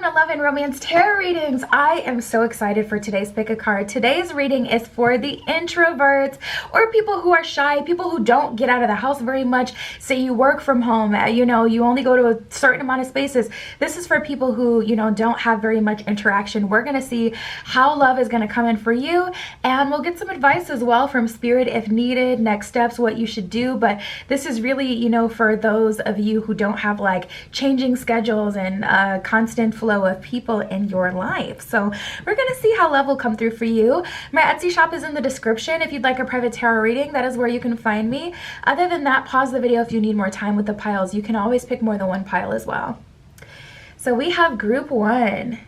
to Love and Romance Tarot Readings. I am so excited for today's pick a card. Today's reading is for the introverts or people who are shy, people who don't get out of the house very much. Say you work from home, you only go to a certain amount of spaces. This is for people who, don't have very much interaction. We're going to see how love is going to come in for you, and we'll get some advice as well from Spirit if needed, next steps, what you should do. But this is really, for those of you who don't have like changing schedules and constant flow of people in your life. So we're going to see how love will come through for you. My Etsy shop is in the description. If you'd like a private tarot reading, that is where you can find me. Other than that, pause the video if you need more time with the piles. You can always pick more than one pile as well. So we have group 1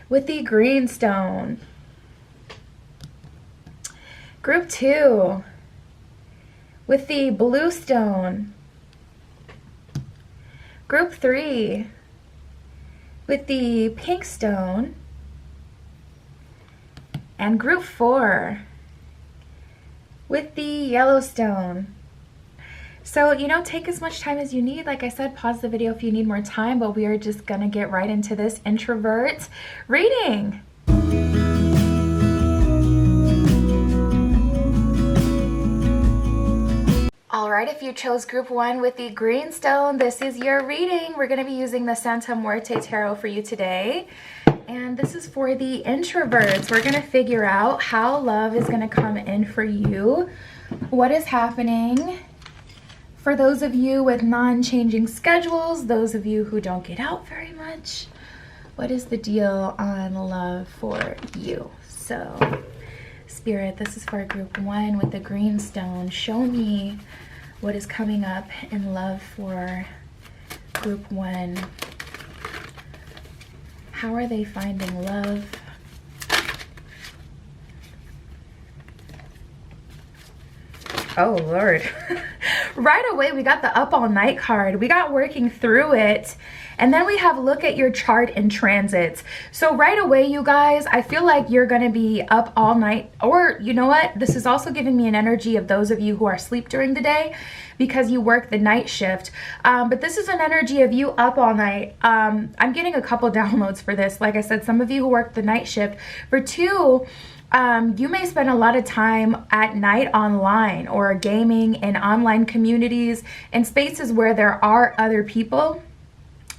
with the green stone. Group 2 with the blue stone. Group 3 with the pink stone. And group 4 with the yellow stone. So, take as much time as you need. Like I said, pause the video if you need more time, but we are just gonna get right into this introvert reading. Alright, if you chose group 1 with the green stone, this is your reading. We're going to be using the Santa Muerte Tarot for you today. And this is for the introverts. We're going to figure out how love is going to come in for you. What is happening for those of you with non-changing schedules, those of you who don't get out very much. What is the deal on love for you? So, Spirit, this is for group 1 with the green stone. Show me what is coming up in love for group 1. How are they finding love? Oh, Lord. Right away, we got the up all night card. We got working through it. And then we have look at your chart and transits. So right away, you guys, I feel like you're going to be up all night. Or you know what? This is also giving me an energy of those of you who are asleep during the day because you work the night shift. But this is an energy of you up all night. I'm getting a couple downloads for this. Like I said, some of you who work the night shift. For 2, you may spend a lot of time at night online or gaming in online communities and spaces where there are other people.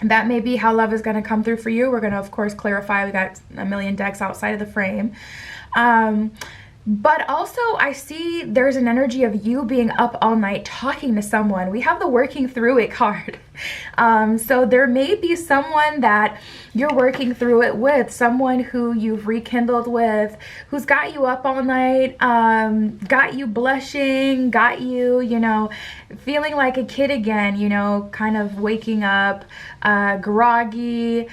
That may be how love is going to come through for you. We're going to, of course, clarify. We got a million decks outside of the frame. But also, I see there's an energy of you being up all night talking to someone. We have the working through it card. So there may be someone that you're working through it with, someone who you've rekindled with, who's got you up all night, got you blushing, got you, feeling like a kid again, kind of waking up groggy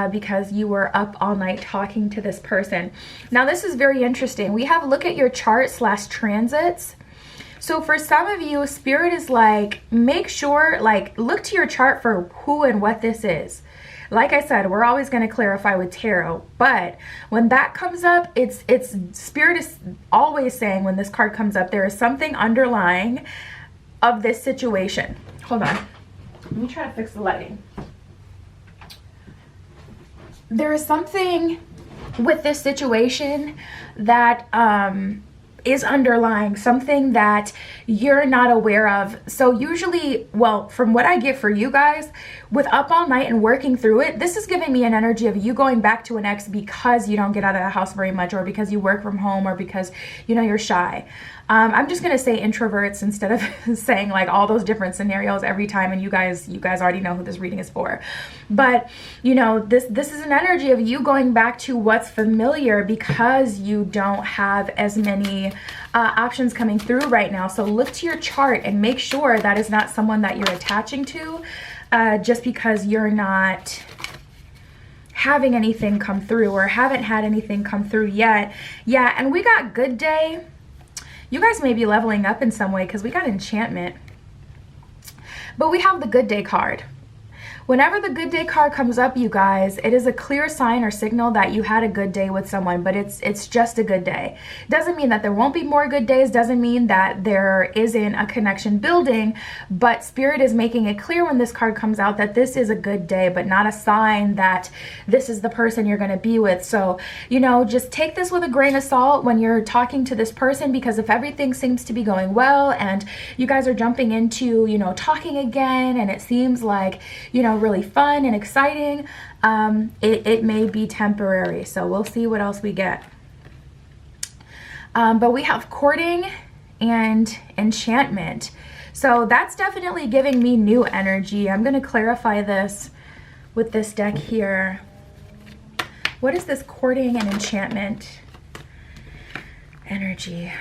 because you were up all night talking to this person. Now, this is very interesting. We have look at your chart / transits. So for some of you, Spirit is like, make sure, look to your chart for who and what this is. Like I said, we're always going to clarify with tarot, but when that comes up, it's Spirit is always saying when this card comes up, there is something underlying of this situation. Hold on. Let me try to fix the lighting. There is something with this situation that is underlying, something that you're not aware of. So usually, well, from what I get for you guys, with up all night and working through it, this is giving me an energy of you going back to an ex because you don't get out of the house very much, or because you work from home, or because, you're shy. I'm just gonna say introverts instead of saying like all those different scenarios every time, and you guys already know who this reading is for. But this is an energy of you going back to what's familiar because you don't have as many options coming through right now. So look to your chart and make sure that is not someone that you're attaching to just because you're not having anything come through or haven't had anything come through yet. Yeah, and we got good day. You guys may be leveling up in some way because we got enchantment. But we have the good day card. Whenever the good day card comes up, you guys, it is a clear sign or signal that you had a good day with someone, but it's just a good day. Doesn't mean that there won't be more good days, doesn't mean that there isn't a connection building, but Spirit is making it clear when this card comes out that this is a good day, but not a sign that this is the person you're going to be with. So, you know, just take this with a grain of salt when you're talking to this person, because if everything seems to be going well and you guys are jumping into, you know, talking again, and it seems like, you know, really fun and exciting, it may be temporary. So we'll see what else we get. But we have courting and enchantment. So that's definitely giving me new energy. I'm going to clarify this with this deck here. What is this courting and enchantment energy?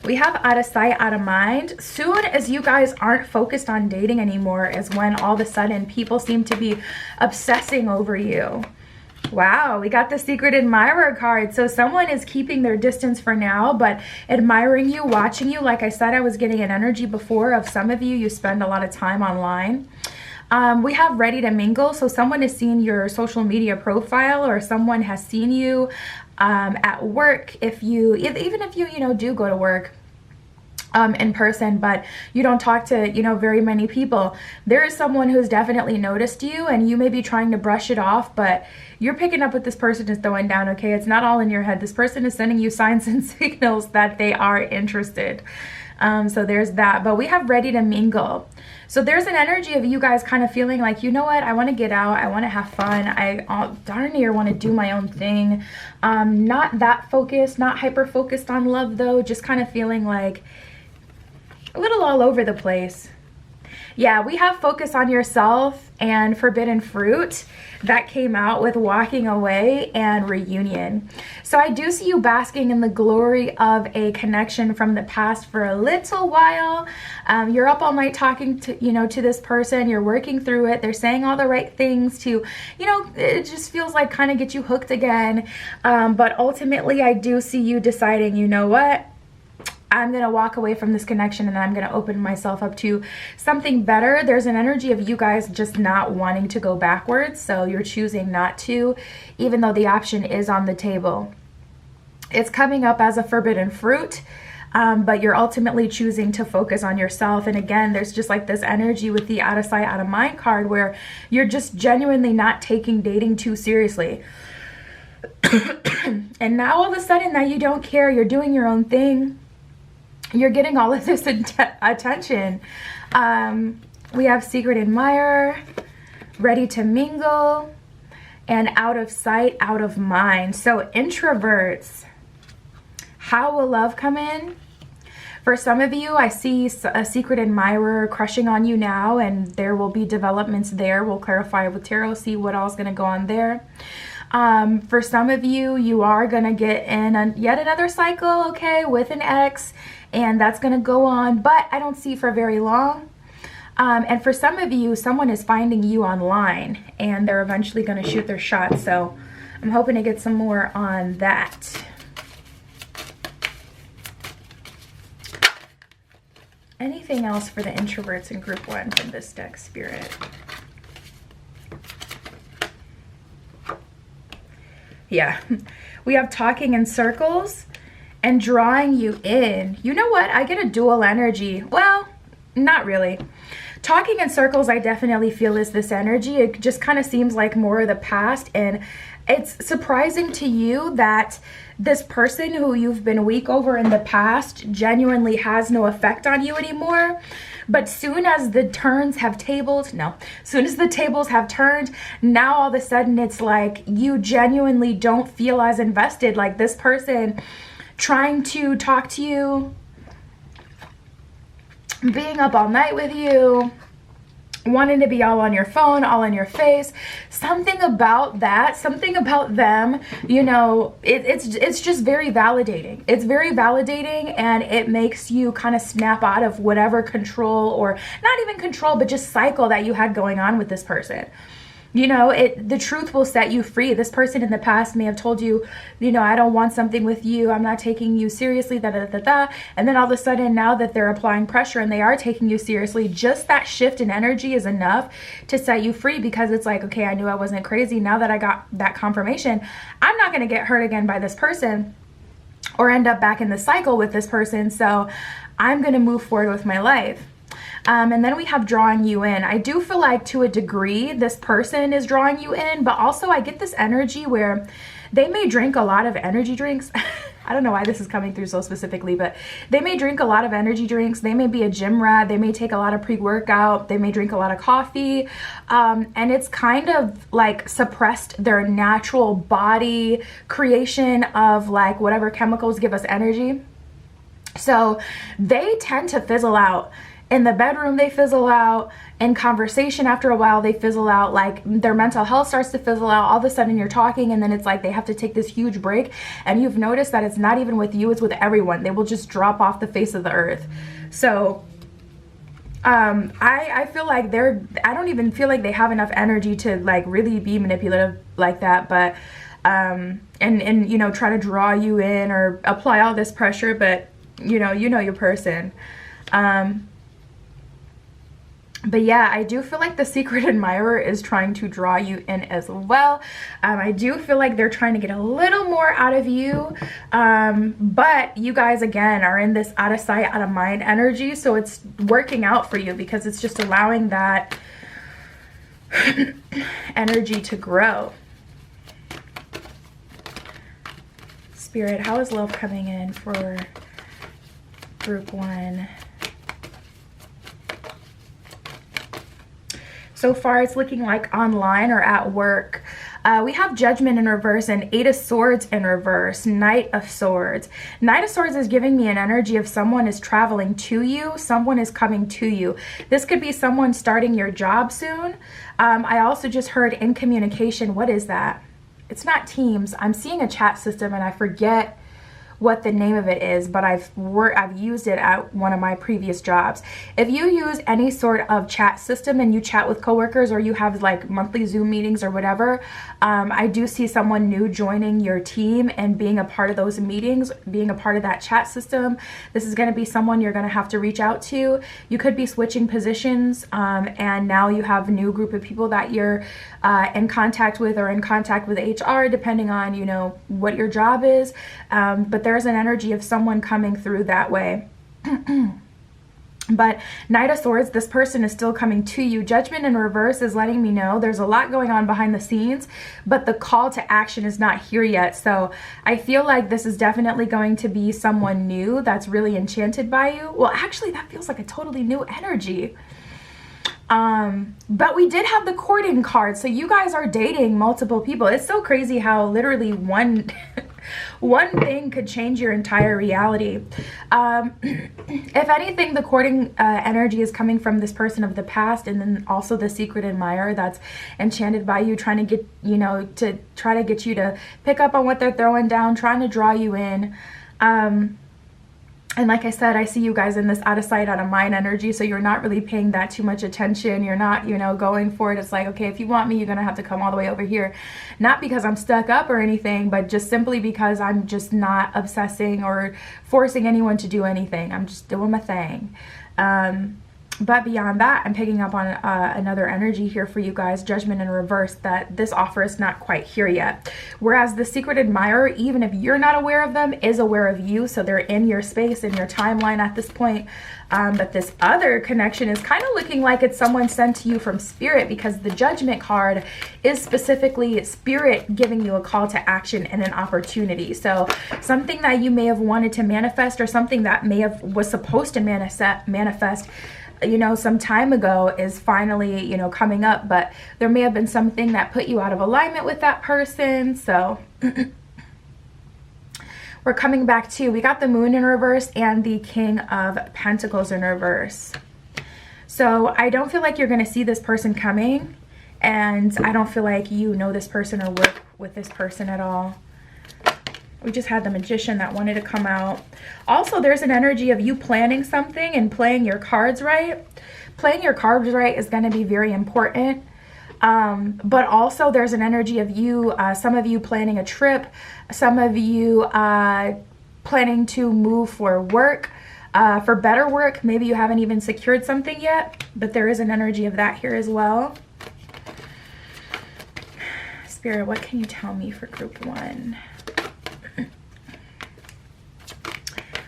We have out of sight, out of mind. Soon as you guys aren't focused on dating anymore is when all of a sudden people seem to be obsessing over you. Wow, we got the Secret Admirer card. So someone is keeping their distance for now, but admiring you, watching you. Like I said, I was getting an energy before of some of you, you spend a lot of time online. We have ready to mingle. So someone has seen your social media profile, or someone has seen you at work. Even if you know, do go to work in person, but you don't talk to, you know, very many people, there is someone who's definitely noticed you, and you may be trying to brush it off, but you're picking up what this person is throwing down. Okay, it's not all in your head. This person is sending you signs and signals that they are interested. So there's that. But we have ready to mingle. So there's an energy of you guys kind of feeling like, you know what, I want to get out, I want to have fun, I darn near want to do my own thing. Not that focused, not hyper focused on love though, just kind of feeling like a little all over the place. Yeah, we have focus on yourself and forbidden fruit that came out with walking away and reunion. So I do see you basking in the glory of a connection from the past for a little while. You're up all night talking to, you know, to this person. You're working through it. They're saying all the right things to, you know, it just feels like kind of get you hooked again. But ultimately, I do see you deciding, you know what? I'm going to walk away from this connection and I'm going to open myself up to something better. There's an energy of you guys just not wanting to go backwards. So you're choosing not to, even though the option is on the table. It's coming up as a forbidden fruit, but you're ultimately choosing to focus on yourself. And again, there's just like this energy with the out of sight, out of mind card where you're just genuinely not taking dating too seriously. And now all of a sudden that you don't care, you're doing your own thing. You're getting all of this attention. We have Secret Admirer, ready to mingle, and out of sight, out of mind. So introverts, how will love come in? For some of you, I see a secret admirer crushing on you now, and there will be developments there. We'll clarify with tarot, see what all's going to go on there. For some of you, you are going to get in yet another cycle, okay, with an ex, and that's going to go on, but I don't see for very long. And for some of you, someone is finding you online, and they're eventually going to shoot their shot, so I'm hoping to get some more on that. Anything else for the introverts in group 1 from this deck, Spirit? Yeah, we have talking in circles and drawing you in. You know what? I get a dual energy. Well, not really. Talking in circles, I definitely feel is this energy. It just kind of seems like more of the past, and it's surprising to you that this person who you've been weak over in the past genuinely has no effect on you anymore. But soon as the tables have turned, now all of a sudden it's like you genuinely don't feel as invested. Like this person trying to talk to you, being up all night with you, wanting to be all on your phone, all in your face. Something about that, something about them, you know, it's just very validating. It's very validating, and it makes you kind of snap out of whatever control, or not even control, but just cycle that you had going on with this person. You know, the truth will set you free. This person in the past may have told you, you know, I don't want something with you. I'm not taking you seriously, da da da da. And then all of a sudden, now that they're applying pressure and they are taking you seriously, just that shift in energy is enough to set you free, because it's like, okay, I knew I wasn't crazy. Now that I got that confirmation, I'm not going to get hurt again by this person or end up back in the cycle with this person. So I'm going to move forward with my life. And then we have drawing you in. I do feel like to a degree this person is drawing you in, but also I get this energy where they may drink a lot of energy drinks. I don't know why this is coming through so specifically, but they may drink a lot of energy drinks. They may be a gym rat. They may take a lot of pre-workout. They may drink a lot of coffee. And it's kind of like suppressed their natural body creation of like whatever chemicals give us energy. So they tend to fizzle out. In the bedroom, they fizzle out. In conversation, after a while, they fizzle out. Like their mental health starts to fizzle out. All of a sudden you're talking and then it's like they have to take this huge break. And you've noticed that it's not even with you, it's with everyone. They will just drop off the face of the earth. So I feel like I don't even feel like they have enough energy to like really be manipulative like that. But, and you know, try to draw you in or apply all this pressure, but you know your person. But yeah, I do feel like the secret admirer is trying to draw you in as well. I do feel like they're trying to get a little more out of you. But you guys, again, are in this out of sight, out of mind energy. So it's working out for you because it's just allowing that energy to grow. Spirit, how is love coming in for group 1? So far, it's looking like online or at work. We have Judgment in reverse and 8 of Swords in reverse, Knight of Swords. Knight of Swords is giving me an energy of someone is traveling to you, someone is coming to you. This could be someone starting your job soon. I also just heard in communication. What is that? It's not Teams. I'm seeing a chat system and I forget what the name of it is, but I've used it at one of my previous jobs. If you use any sort of chat system and you chat with coworkers or you have like monthly Zoom meetings or whatever, I do see someone new joining your team and being a part of those meetings, being a part of that chat system. This is going to be someone you're going to have to reach out to. You could be switching positions, and now you have a new group of people that you're in contact with or in contact with HR, depending on, you know, what your job is. But there's an energy of someone coming through that way. But Knight of Swords, this person is still coming to you. Judgment in reverse is letting me know there's a lot going on behind the scenes, but the call to action is not here yet. So I feel like this is definitely going to be someone new that's really enchanted by you. Well, actually, that feels like a totally new energy. But we did have the courting card. So you guys are dating multiple people. It's so crazy how literally one thing could change your entire reality. If anything, the courting energy is coming from this person of the past, and then also the secret admirer that's enchanted by you, trying to get, you know, to try to get you to pick up on what they're throwing down, trying to draw you in. And like I said, I see you guys in this out of sight, out of mind energy. So you're not really paying that too much attention. You're not, you know, going for it. It's like, okay, if you want me, you're going to have to come all the way over here. Not because I'm stuck up or anything, but just simply because I'm just not obsessing or forcing anyone to do anything. I'm just doing my thing. But beyond that, I'm picking up on another energy here for you guys, Judgment in reverse, that this offer is not quite here yet. Whereas the secret admirer, even if you're not aware of them, is aware of you. So they're in your space, in your timeline at this point. But this other connection is kind of looking like it's someone sent to you from spirit, because the Judgment card is specifically spirit giving you a call to action and an opportunity. So something that you may have wanted to manifest, or something that was supposed to manifest, you know, some time ago, is finally, you know, coming up. But there may have been something that put you out of alignment with that person. So we're coming back to, we got the Moon in reverse and the King of Pentacles in reverse. So I don't feel like you're going to see this person coming, and I don't feel like you know this person or work with this person at all. We just had the Magician that wanted to come out. Also, there's an energy of you planning something and playing your cards right. Playing your cards right is going to be very important. But also there's an energy of you, some of you planning a trip, some of you planning to move for work, for better work. Maybe you haven't even secured something yet, but there is an energy of that here as well. Spirit, what can you tell me for group 1?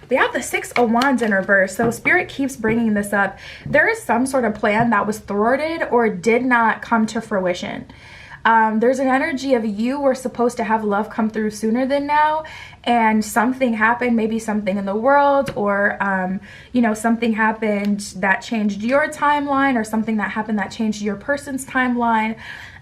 We have the 6 of Wands in reverse. So Spirit keeps bringing this up. There is some sort of plan that was thwarted or did not come to fruition. There's an energy of you were supposed to have love come through sooner than now, and something happened, maybe something in the world, or you know, something happened that changed your timeline, or something that happened that changed your person's timeline.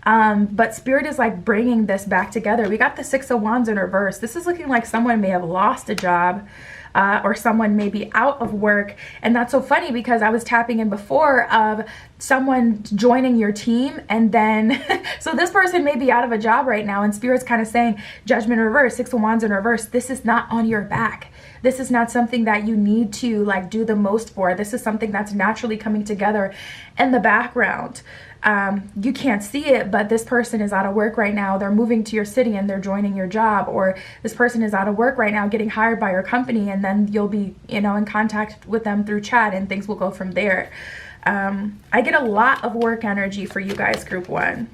But Spirit is like bringing this back together. We got the 6 of Wands in reverse. This is looking like someone may have lost a job, or someone may be out of work. And that's so funny because I was tapping in before of someone joining your team, and then so this person may be out of a job right now, and Spirit's kind of saying Judgment in reverse, 6 of Wands in reverse. This is not on your back. This is not something that you need to like do the most for. This is something that's naturally coming together in the background. You can't see it, but this person is out of work right now. They're moving to your city and they're joining your job, or this person is out of work right now getting hired by your company, and then you'll be, you know, in contact with them through chat, and things will go from there. I get a lot of work energy for you guys, group 1.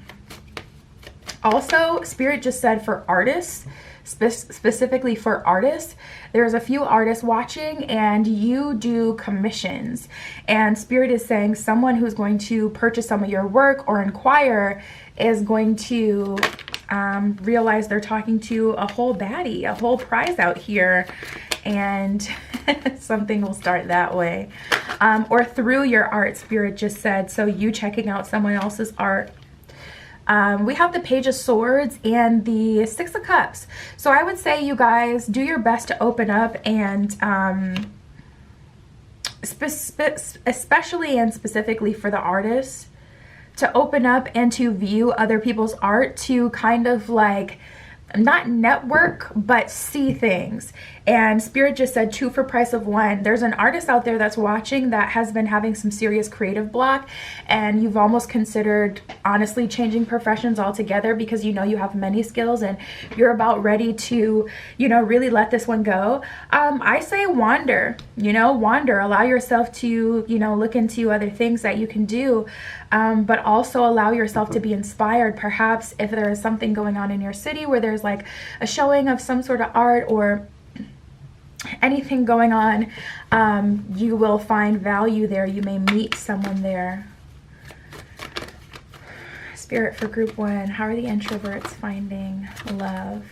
Also, Spirit just said for artists, specifically for artists, there's a few artists watching and you do commissions, and Spirit is saying someone who's going to purchase some of your work or inquire is going to realize they're talking to a whole baddie, a whole prize out here, and something will start that way. Or through your art, Spirit just said, so you checking out someone else's art. We have the Page of Swords and the 6 of Cups. So I would say you guys do your best to open up and especially and specifically for the artists, to open up and to view other people's art, to kind of like not network, but see things. And Spirit just said 2 for price of 1. There's an artist out there that's watching that has been having some serious creative block, and you've almost considered honestly changing professions altogether because you know you have many skills and you're about ready to, you know, really let this one go. I say wander, you know, wander, allow yourself to, you know, look into other things that you can do, but also allow yourself to be inspired. Perhaps if there is something going on in your city where there's like a showing of some sort of art or anything going on, you will find value there. You may meet someone there. Spirit for group 1, how are the introverts finding love?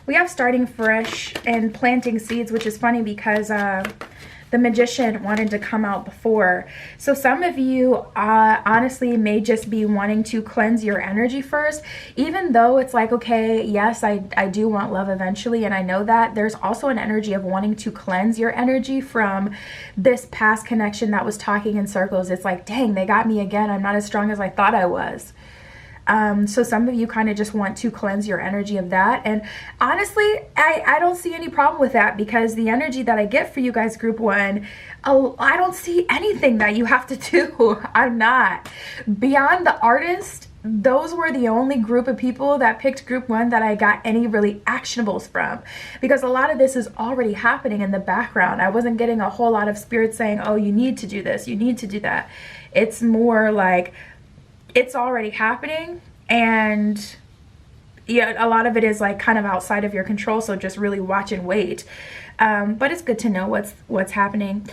We have starting fresh and planting seeds, which is funny because the Magician wanted to come out before. So some of you honestly may just be wanting to cleanse your energy first, even though it's like, okay, yes, I do want love eventually, and I know that. There's also an energy of wanting to cleanse your energy from this past connection that was talking in circles. It's like, dang, they got me again. I'm not as strong as I thought I was. So some of you kind of just want to cleanse your energy of that. And honestly, I don't see any problem with that, because the energy that I get for you guys, group 1, I don't see anything that you have to do. I'm not. Beyond the artist, those were the only group of people that picked group 1 that I got any really actionables from, because a lot of this is already happening in the background. I wasn't getting a whole lot of spirit saying, oh, you need to do this, you need to do that. It's more like, it's already happening, and yeah, a lot of it is like kind of outside of your control, so just really watch and wait. But it's good to know what's happening.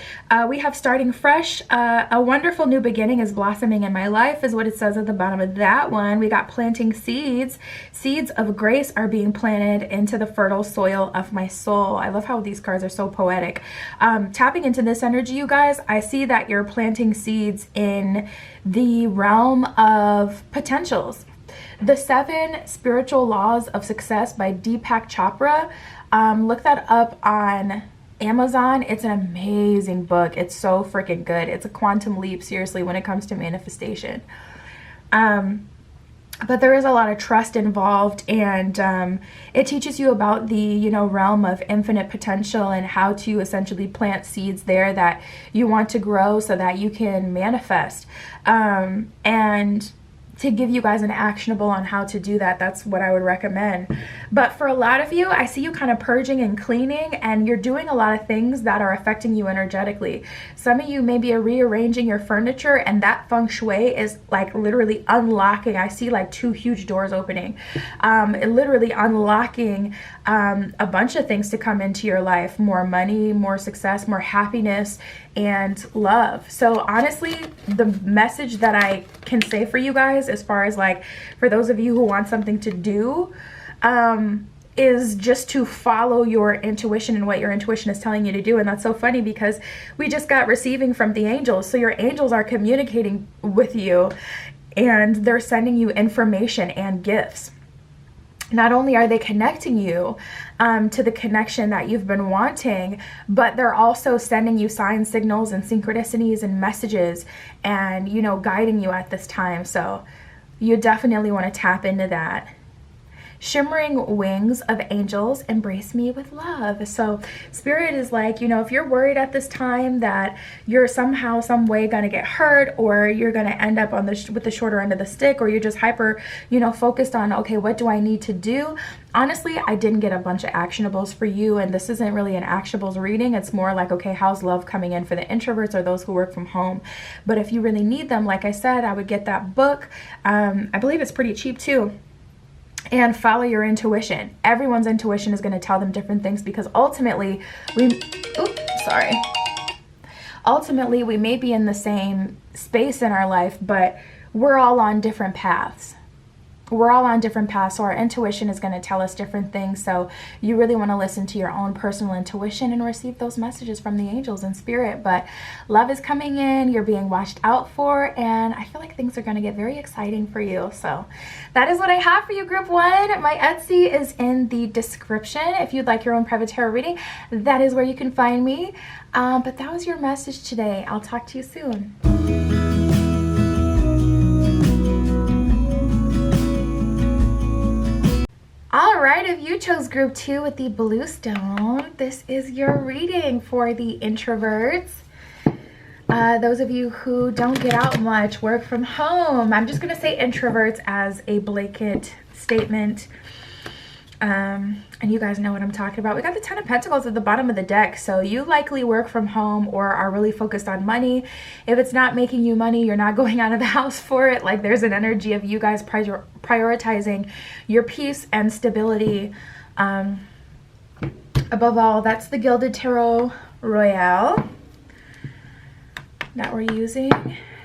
We have starting fresh. A wonderful new beginning is blossoming in my life, is what it says at the bottom of that one. We got planting seeds. Seeds of grace are being planted into the fertile soil of my soul. I love how these cards are so poetic. Tapping into this energy, you guys, I see that you're planting seeds in the realm of potentials. The 7 Spiritual Laws of Success by Deepak Chopra. Look that up on Amazon. It's an amazing book. It's so freaking good. It's a quantum leap, seriously, when it comes to manifestation. but there is a lot of trust involved, and it teaches you about the, you know, realm of infinite potential and how to essentially plant seeds there that you want to grow so that you can manifest, and to give you guys an actionable on how to do that. That's what I would recommend. But for a lot of you, I see you kind of purging and cleaning, and you're doing a lot of things that are affecting you energetically. Some of you maybe are rearranging your furniture, and that feng shui is like literally unlocking. I see like 2 huge doors opening, literally unlocking a bunch of things to come into your life: more money, more success, more happiness, and love. So honestly, the message that I can say for you guys, as far as like for those of you who want something to do, is just to follow your intuition and what your intuition is telling you to do. And that's so funny because we just got receiving from the angels. So your angels are communicating with you, and they're sending you information and gifts. Not only are they connecting you to the connection that you've been wanting, but they're also sending you signs, signals, and synchronicities and messages, and, you know, guiding you at this time. So you definitely want to tap into that. Shimmering wings of angels, embrace me with love. So Spirit is like, you know, if you're worried at this time that you're somehow, some way going to get hurt, or you're going to end up on with the shorter end of the stick, or you're just hyper, you know, focused on, okay, what do I need to do? Honestly, I didn't get a bunch of actionables for you, and this isn't really an actionables reading. It's more like, okay, how's love coming in for the introverts or those who work from home? But if you really need them, like I said, I would get that book. I believe it's pretty cheap too. And follow your intuition. Everyone's intuition is going to tell them different things, because ultimately ultimately we may be in the same space in our life, but we're all on different paths. We're all on different paths, so our intuition is going to tell us different things. So you really want to listen to your own personal intuition and receive those messages from the angels and spirit. But love is coming in, you're being watched out for, and I feel like things are going to get very exciting for you. So that is what I have for you, Group 1. My Etsy is in the description. If you'd like your own private tarot reading, that is where you can find me. But that was your message today. I'll talk to you soon. All right, if you chose Group 2 with the blue stone, this is your reading for the introverts. Those of you who don't get out much, work from home. I'm just going to say introverts as a blanket statement. And you guys know what I'm talking about. We got the 10 of Pentacles at the bottom of the deck. So you likely work from home or are really focused on money. If it's not making you money, you're not going out of the house for it. Like, there's an energy of you guys prioritizing your peace and stability. Above all, that's the Gilded Tarot Royale that we're using.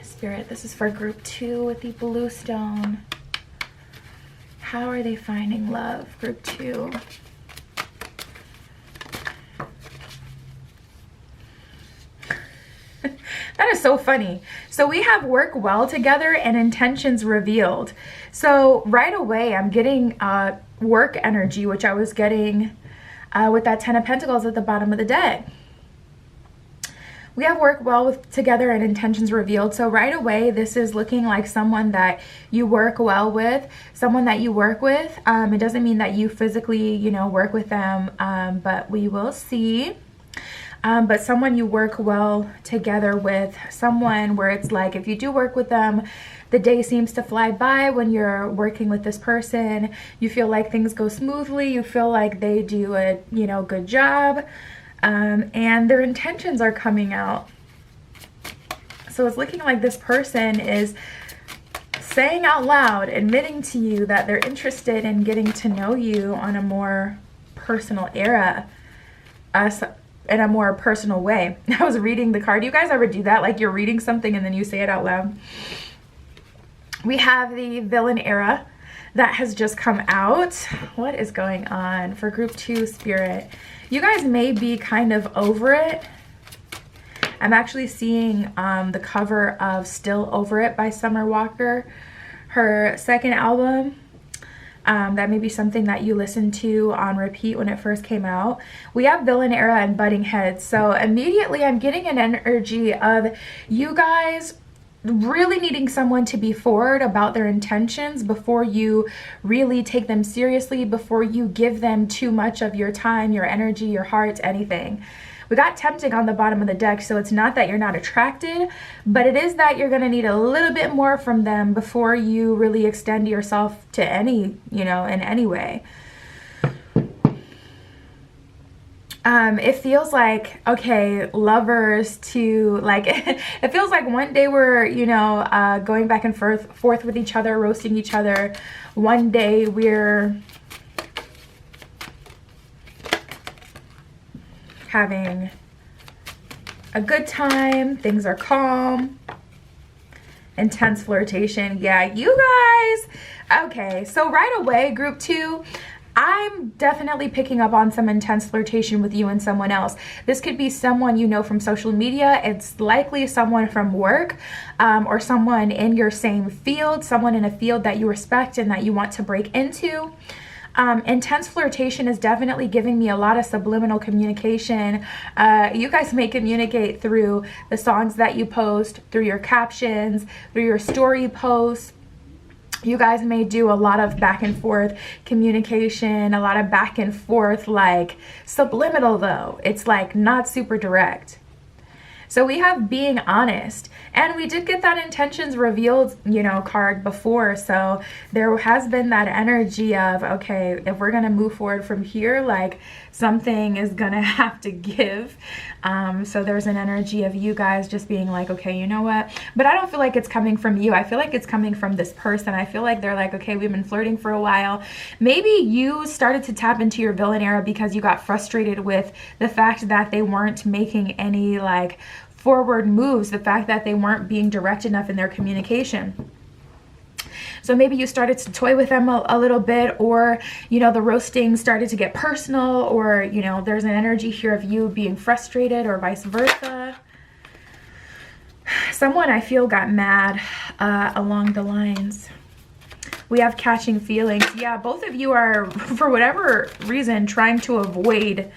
Spirit, this is for Group 2 with the blue stone. How are they finding love, Group 2? That is so funny. So we have work well together and intentions revealed. So right away, I'm getting work energy, which I was getting with that 10 of Pentacles at the bottom of the deck. We have work well together and intentions revealed. So right away, this is looking like someone that you work well with, someone that you work with. It doesn't mean that you physically, you know, work with them, but we will see. But someone you work well together with, someone where it's like, if you do work with them, the day seems to fly by when you're working with this person. You feel like things go smoothly. You feel like they do a, you know, good job. And their intentions are coming out. So it's looking like this person is saying out loud, admitting to you that they're interested in getting to know you on a more personal era, in a more personal way. I was reading the card. You guys ever do that? Like, you're reading something and then you say it out loud. We have the villain era that has just come out. What is going on for Group 2, Spirit? You guys may be kind of over it. I'm actually seeing the cover of Still Over It by Summer Walker, her second album. That may be something that you listened to on repeat when it first came out. We have villain era and butting heads. So immediately I'm getting an energy of you guys really needing someone to be forward about their intentions before you really take them seriously, before you give them too much of your time, your energy, your heart, anything. We got tempting on the bottom of the deck, so it's not that you're not attracted, but it is that you're going to need a little bit more from them before you really extend yourself to any, in any way. It feels like, okay, lovers to like, it feels like one day we're, going back and forth with each other, roasting each other. One day we're having a good time, things are calm, intense flirtation. Yeah, you guys. Okay, so right away, group 2, I'm definitely picking up on some intense flirtation with you and someone else. This could be someone you know from social media. It's likely someone from work, or someone in your same field, someone in a field that you respect and that you want to break into. Intense flirtation is definitely giving me a lot of subliminal communication. You guys may communicate through the songs that you post, through your captions, through your story posts. You guys may do a lot of back and forth communication, a lot of back and forth, like subliminal though. It's like not super direct. So we have being honest, and we did get that intentions revealed, card before. So there has been that energy of, okay, if we're going to move forward from here, like something is going to have to give. So there's an energy of you guys just being like, okay, you know what? But I don't feel like it's coming from you. I feel like it's coming from this person. I feel like they're like, okay, we've been flirting for a while. Maybe you started to tap into your villain era because you got frustrated with the fact that they weren't making any like forward moves, the fact that they weren't being direct enough in their communication. So maybe you started to toy with them a little bit, or, the roasting started to get personal, or, there's an energy here of you being frustrated or vice versa. Someone I feel got mad along the lines. We have catching feelings. Yeah, both of you are, for whatever reason, trying to avoid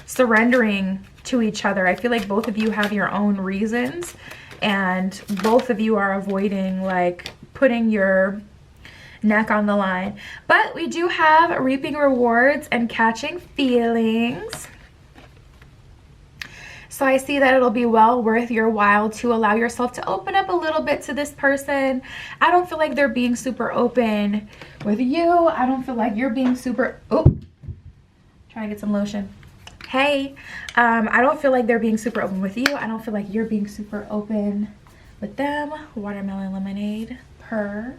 surrendering to each other. I feel like both of you have your own reasons, and both of you are avoiding like putting your neck on the line. But we do have reaping rewards and catching feelings. So I see that it'll be well worth your while to allow yourself to open up a little bit to this person. I don't feel like they're being super open with you. I don't feel like you're being super, trying to get some lotion. Hey, I don't feel like they're being super open with you. I don't feel like you're being super open with them. Watermelon lemonade, purr.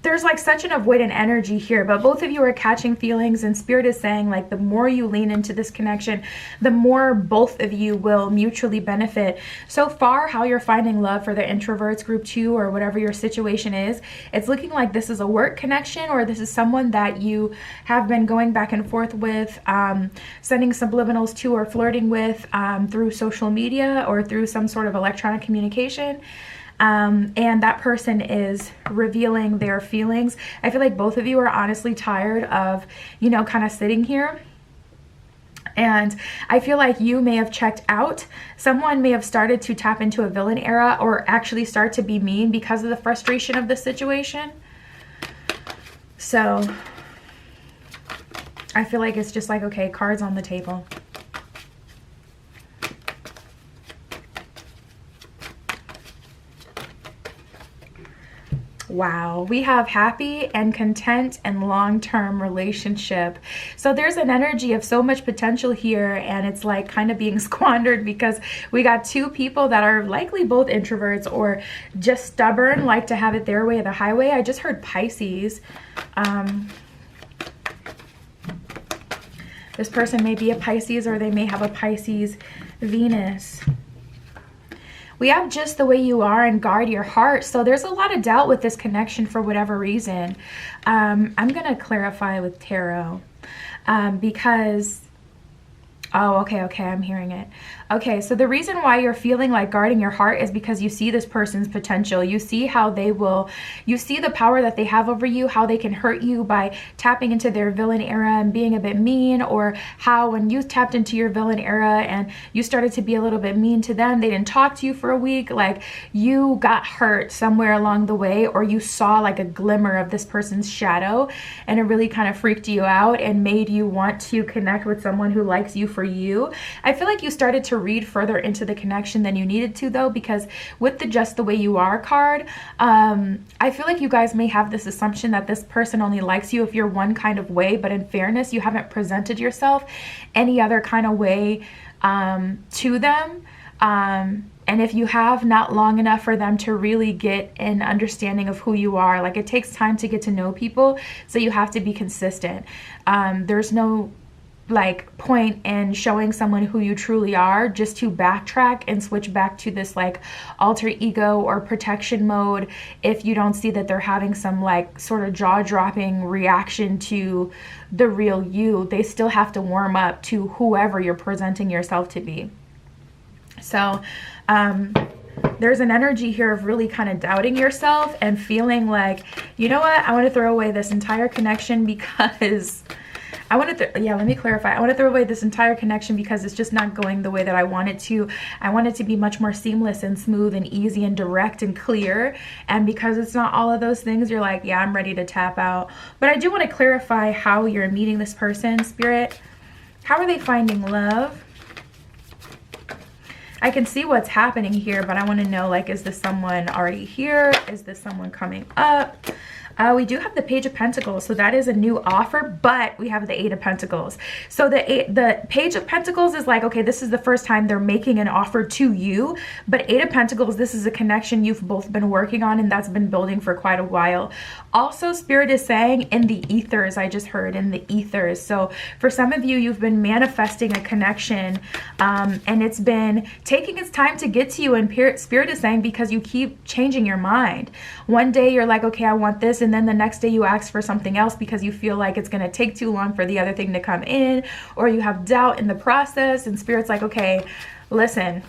There's like such an avoidant energy here, but both of you are catching feelings, and Spirit is saying like the more you lean into this connection, the more both of you will mutually benefit. So far, how you're finding love for the introverts, group 2, or whatever your situation is, it's looking like this is a work connection, or this is someone that you have been going back and forth with, sending subliminals to or flirting with through social media or through some sort of electronic communication. And that person is revealing their feelings. I feel like both of you are honestly tired of, kind of sitting here. And I feel like you may have checked out. Someone may have started to tap into a villain era, or actually start to be mean because of the frustration of the situation. So I feel like it's just like, okay, cards on the table. Wow, we have happy and content and long-term relationship. So there's an energy of so much potential here, and it's like kind of being squandered because we got two people that are likely both introverts or just stubborn, like to have it their way or the highway. I just heard Pisces. This person may be a Pisces, or they may have a Pisces Venus. We have just the way you are and guard your heart. So there's a lot of doubt with this connection for whatever reason. I'm going to clarify with tarot because Oh, okay, I'm hearing it. Okay, so the reason why you're feeling like guarding your heart is because you see this person's potential. You see how you see the power that they have over you, how they can hurt you by tapping into their villain era and being a bit mean, or how when you tapped into your villain era and you started to be a little bit mean to them, they didn't talk to you for a week, like you got hurt somewhere along the way, or you saw like a glimmer of this person's shadow and it really kind of freaked you out and made you want to connect with someone who likes you for you. I feel like you started to read further into the connection than you needed to, though, because with the just the way you are card, I feel like you guys may have this assumption that this person only likes you if you're one kind of way, but in fairness, you haven't presented yourself any other kind of way to them. And if you have, not long enough for them to really get an understanding of who you are. Like, it takes time to get to know people, so you have to be consistent. There's no like point in showing someone who you truly are just to backtrack and switch back to this like alter ego or protection mode if you don't see that they're having some like sort of jaw-dropping reaction to the real you. They still have to warm up to whoever you're presenting yourself to be. So there's an energy here of really kind of doubting yourself and feeling like, you know what, I want to throw away this entire connection because let me clarify. I want to throw away this entire connection because it's just not going the way that I want it to. I want it to be much more seamless and smooth and easy and direct and clear. And because it's not all of those things, you're like, yeah, I'm ready to tap out. But I do want to clarify how you're meeting this person, Spirit. How are they finding love? I can see what's happening here, but I want to know, like, is this someone already here? Is this someone coming up? We do have the Page of Pentacles, so that is a new offer, but we have the Eight of Pentacles. So the Page of Pentacles is like, okay, this is the first time they're making an offer to you, but Eight of Pentacles, this is a connection you've both been working on and that's been building for quite a while. Also, Spirit is saying in the ethers, I just heard in the ethers. So for some of you, you've been manifesting a connection and it's been taking its time to get to you, and Spirit is saying because you keep changing your mind. One day you're like, okay, I want this, and then the next day you ask for something else because you feel like it's going to take too long for the other thing to come in, or you have doubt in the process, and Spirit's like, okay, listen,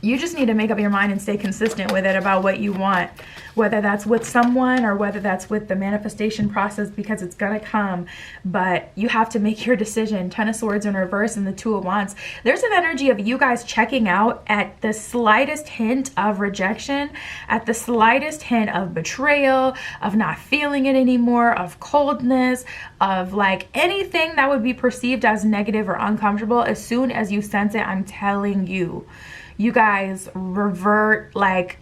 you just need to make up your mind and stay consistent with it about what you want, whether that's with someone or whether that's with the manifestation process, because it's gonna come, but you have to make your decision. Ten of Swords in reverse and the Two of Wands. There's an energy of you guys checking out at the slightest hint of rejection, at the slightest hint of betrayal, of not feeling it anymore, of coldness, of like anything that would be perceived as negative or uncomfortable. As soon as you sense it, I'm telling you, you guys revert, like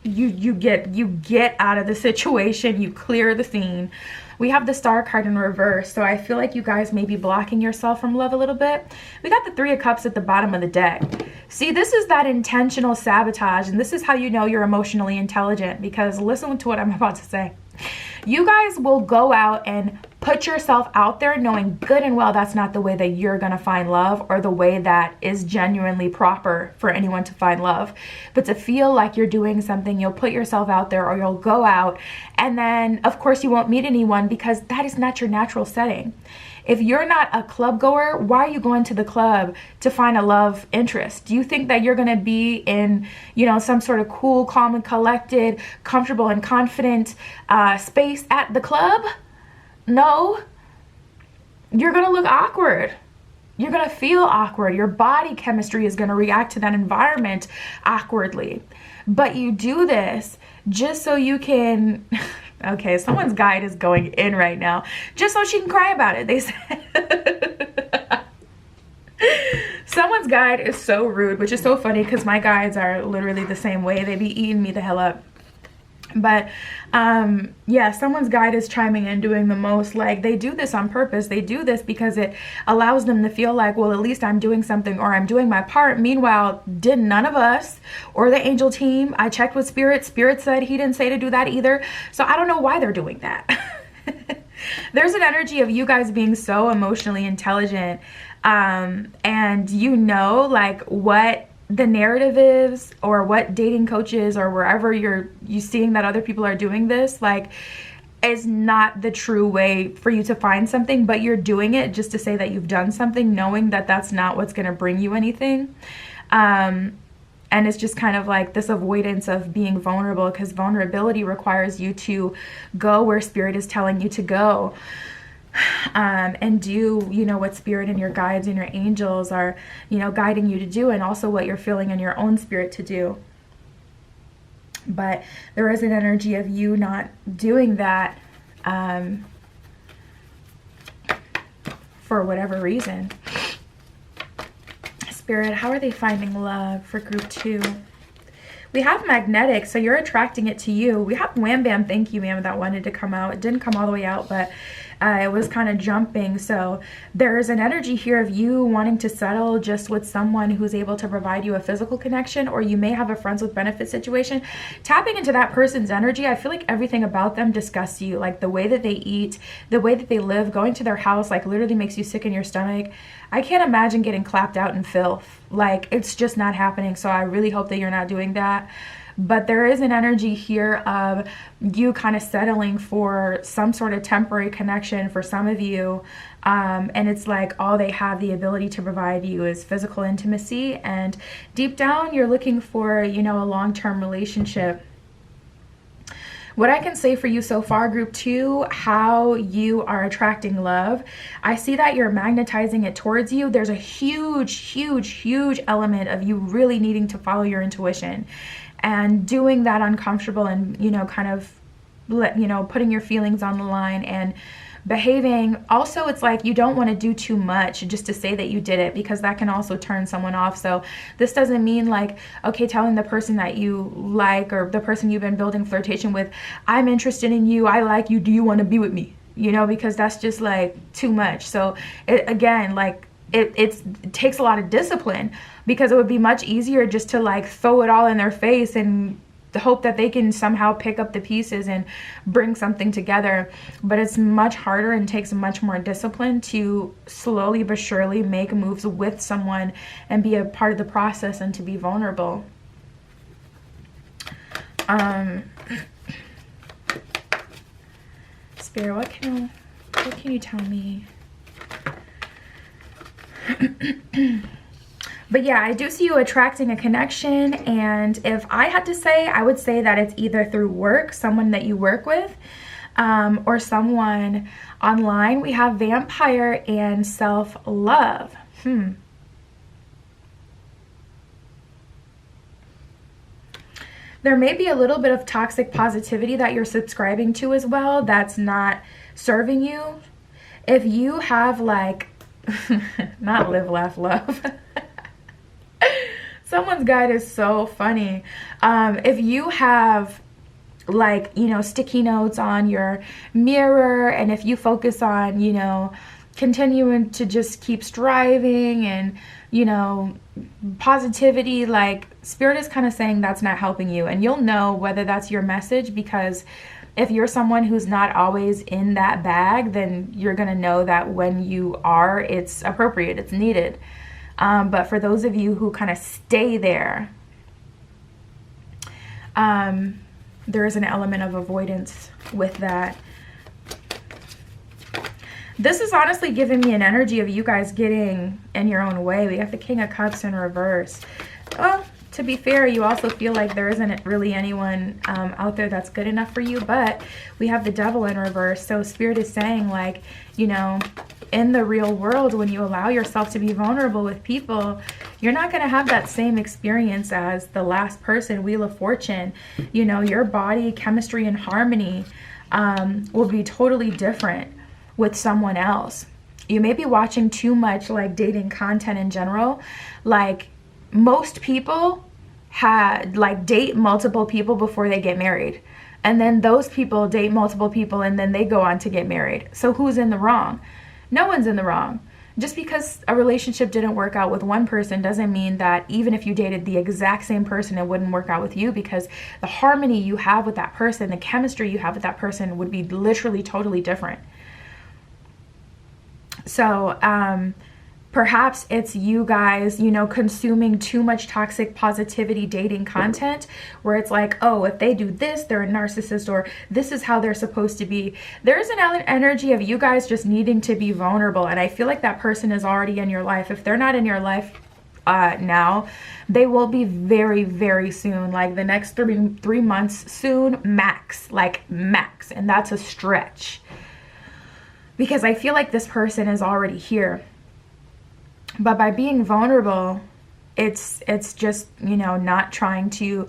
you get out of the situation, you clear the scene. We have the Star card in reverse, so I feel like you guys may be blocking yourself from love a little bit. We got the Three of Cups at the bottom of the deck. See, this is that intentional sabotage, and this is how you know you're emotionally intelligent, because listen to what I'm about to say. You guys will go out and put yourself out there knowing good and well that's not the way that you're going to find love, or the way that is genuinely proper for anyone to find love. But to feel like you're doing something, you'll put yourself out there, or you'll go out, and then of course you won't meet anyone because that is not your natural setting. If you're not a club goer, why are you going to the club to find a love interest? Do you think that you're going to be in, you know, some sort of cool, calm and collected, comfortable and confident space at the club? No. You're going to look awkward. You're going to feel awkward. Your body chemistry is going to react to that environment awkwardly. But you do this just so you can... Okay, someone's guide is going in right now. Just so she can cry about it, they said. Someone's guide is so rude, which is so funny because my guides are literally the same way. They be eating me the hell up. But yeah, someone's guide is chiming in, doing the most. Like, they do this on purpose. They do this because it allows them to feel like, well, at least I'm doing something, or I'm doing my part. Meanwhile, did none of us or the angel team, I checked with Spirit. Spirit said he didn't say to do that either. So I don't know why they're doing that. There's an energy of you guys being so emotionally intelligent, and you know, like, what the narrative is, or what dating coaches or wherever you seeing that other people are doing this, like, is not the true way for you to find something, but you're doing it just to say that you've done something, knowing that that's not what's going to bring you anything. And it's just kind of like this avoidance of being vulnerable, because vulnerability requires you to go where spirit is telling you to go, and do, you know, what spirit and your guides and your angels are, you know, guiding you to do, and also what you're feeling in your own spirit to do. But there is an energy of you not doing that for whatever reason. Spirit, how are they finding love for group 2? We have magnetic, so you're attracting it to you. We have wham bam, thank you, ma'am, that wanted to come out. It didn't come all the way out, but it was kind of jumping. So there's an energy here of you wanting to settle just with someone who's able to provide you a physical connection, or you may have a friends with benefits situation. Tapping into that person's energy, I feel like everything about them disgusts you. Like the way that they eat, the way that they live, going to their house, like literally makes you sick in your stomach. I can't imagine getting clapped out in filth. Like, it's just not happening. So I really hope that you're not doing that. But there is an energy here of you kind of settling for some sort of temporary connection for some of you. And it's like all they have the ability to provide you is physical intimacy. And deep down, you're looking for, you know, a long-term relationship. What I can say for you so far, group 2, how you are attracting love, I see that you're magnetizing it towards you. There's a huge, huge, huge element of you really needing to follow your intuition and doing that uncomfortable and, you know, kind of, you know, putting your feelings on the line and behaving. Also, it's like you don't want to do too much just to say that you did it, because that can also turn someone off. So this doesn't mean like, okay, telling the person that you like, or the person you've been building flirtation with, I'm interested in you, I like you, do you want to be with me? You know, because that's just like too much. So again, like it takes a lot of discipline, because it would be much easier just to like throw it all in their face and hope that they can somehow pick up the pieces and bring something together. But it's much harder and takes much more discipline to slowly but surely make moves with someone and be a part of the process and to be vulnerable. Spirit, what can you tell me? But yeah, I do see you attracting a connection, and if I had to say, I would say that it's either through work, someone that you work with, or someone online. We have vampire and self-love. There may be a little bit of toxic positivity that you're subscribing to as well that's not serving you. If you have like, not live, laugh, love. Someone's guide is so funny. If you have like, you know, sticky notes on your mirror, and if you focus on, you know, continuing to just keep striving and, you know, positivity, like spirit is kind of saying that's not helping you. And you'll know whether that's your message, because if you're someone who's not always in that bag, then you're going to know that when you are, it's appropriate, it's needed. But for those of you who kind of stay there, there is an element of avoidance with that. This is honestly giving me an energy of you guys getting in your own way. We got the King of Cups in reverse. Well, to be fair, you also feel like there isn't really anyone out there that's good enough for you, but we have the Devil in reverse. So Spirit is saying, like, you know, in the real world, when you allow yourself to be vulnerable with people, you're not going to have that same experience as the last person, Wheel of Fortune. You know, your body chemistry and harmony will be totally different with someone else. You may be watching too much like dating content in general. Like, most people date multiple people before they get married, and then those people date multiple people and then they go on to get married. So who's in the wrong? No one's in the wrong. Just because a relationship didn't work out with one person doesn't mean that even if you dated the exact same person, it wouldn't work out with you, because the harmony you have with that person, the chemistry you have with that person would be literally totally different. So Perhaps it's you guys, you know, consuming too much toxic positivity dating content where it's like, oh, if they do this, they're a narcissist, or this is how they're supposed to be. There's an energy of you guys just needing to be vulnerable. And I feel like that person is already in your life. If they're not in your life now, they will be very, very soon. Like the next three months soon, max, like max. And that's a stretch. Because I feel like this person is already here. But by being vulnerable, it's just, you know, not trying to,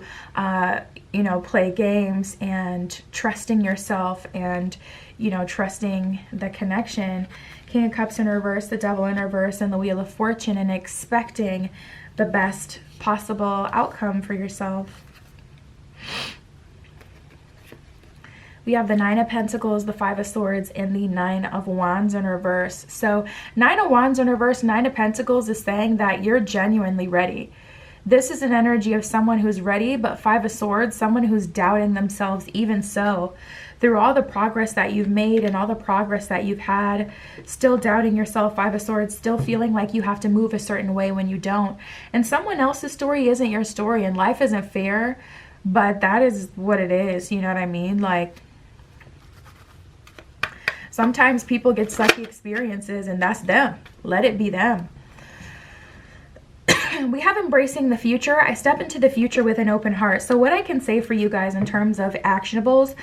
you know, play games and trusting yourself and, you know, trusting the connection. King of Cups in reverse, the Devil in reverse, and the Wheel of Fortune, and expecting the best possible outcome for yourself. We have the Nine of Pentacles, the Five of Swords, and the Nine of Wands in reverse. So 9 of Wands in reverse, 9 of Pentacles is saying that you're genuinely ready. This is an energy of someone who's ready, but 5 of Swords, someone who's doubting themselves even so. Through all the progress that you've made and all the progress that you've had, still doubting yourself, 5 of Swords, still feeling like you have to move a certain way when you don't. And someone else's story isn't your story, and life isn't fair, but that is what it is, you know what I mean? Like, sometimes people get sucky experiences and that's them. Let it be them. We have embracing the future. I step into the future with an open heart. So what I can say for you guys in terms of actionables,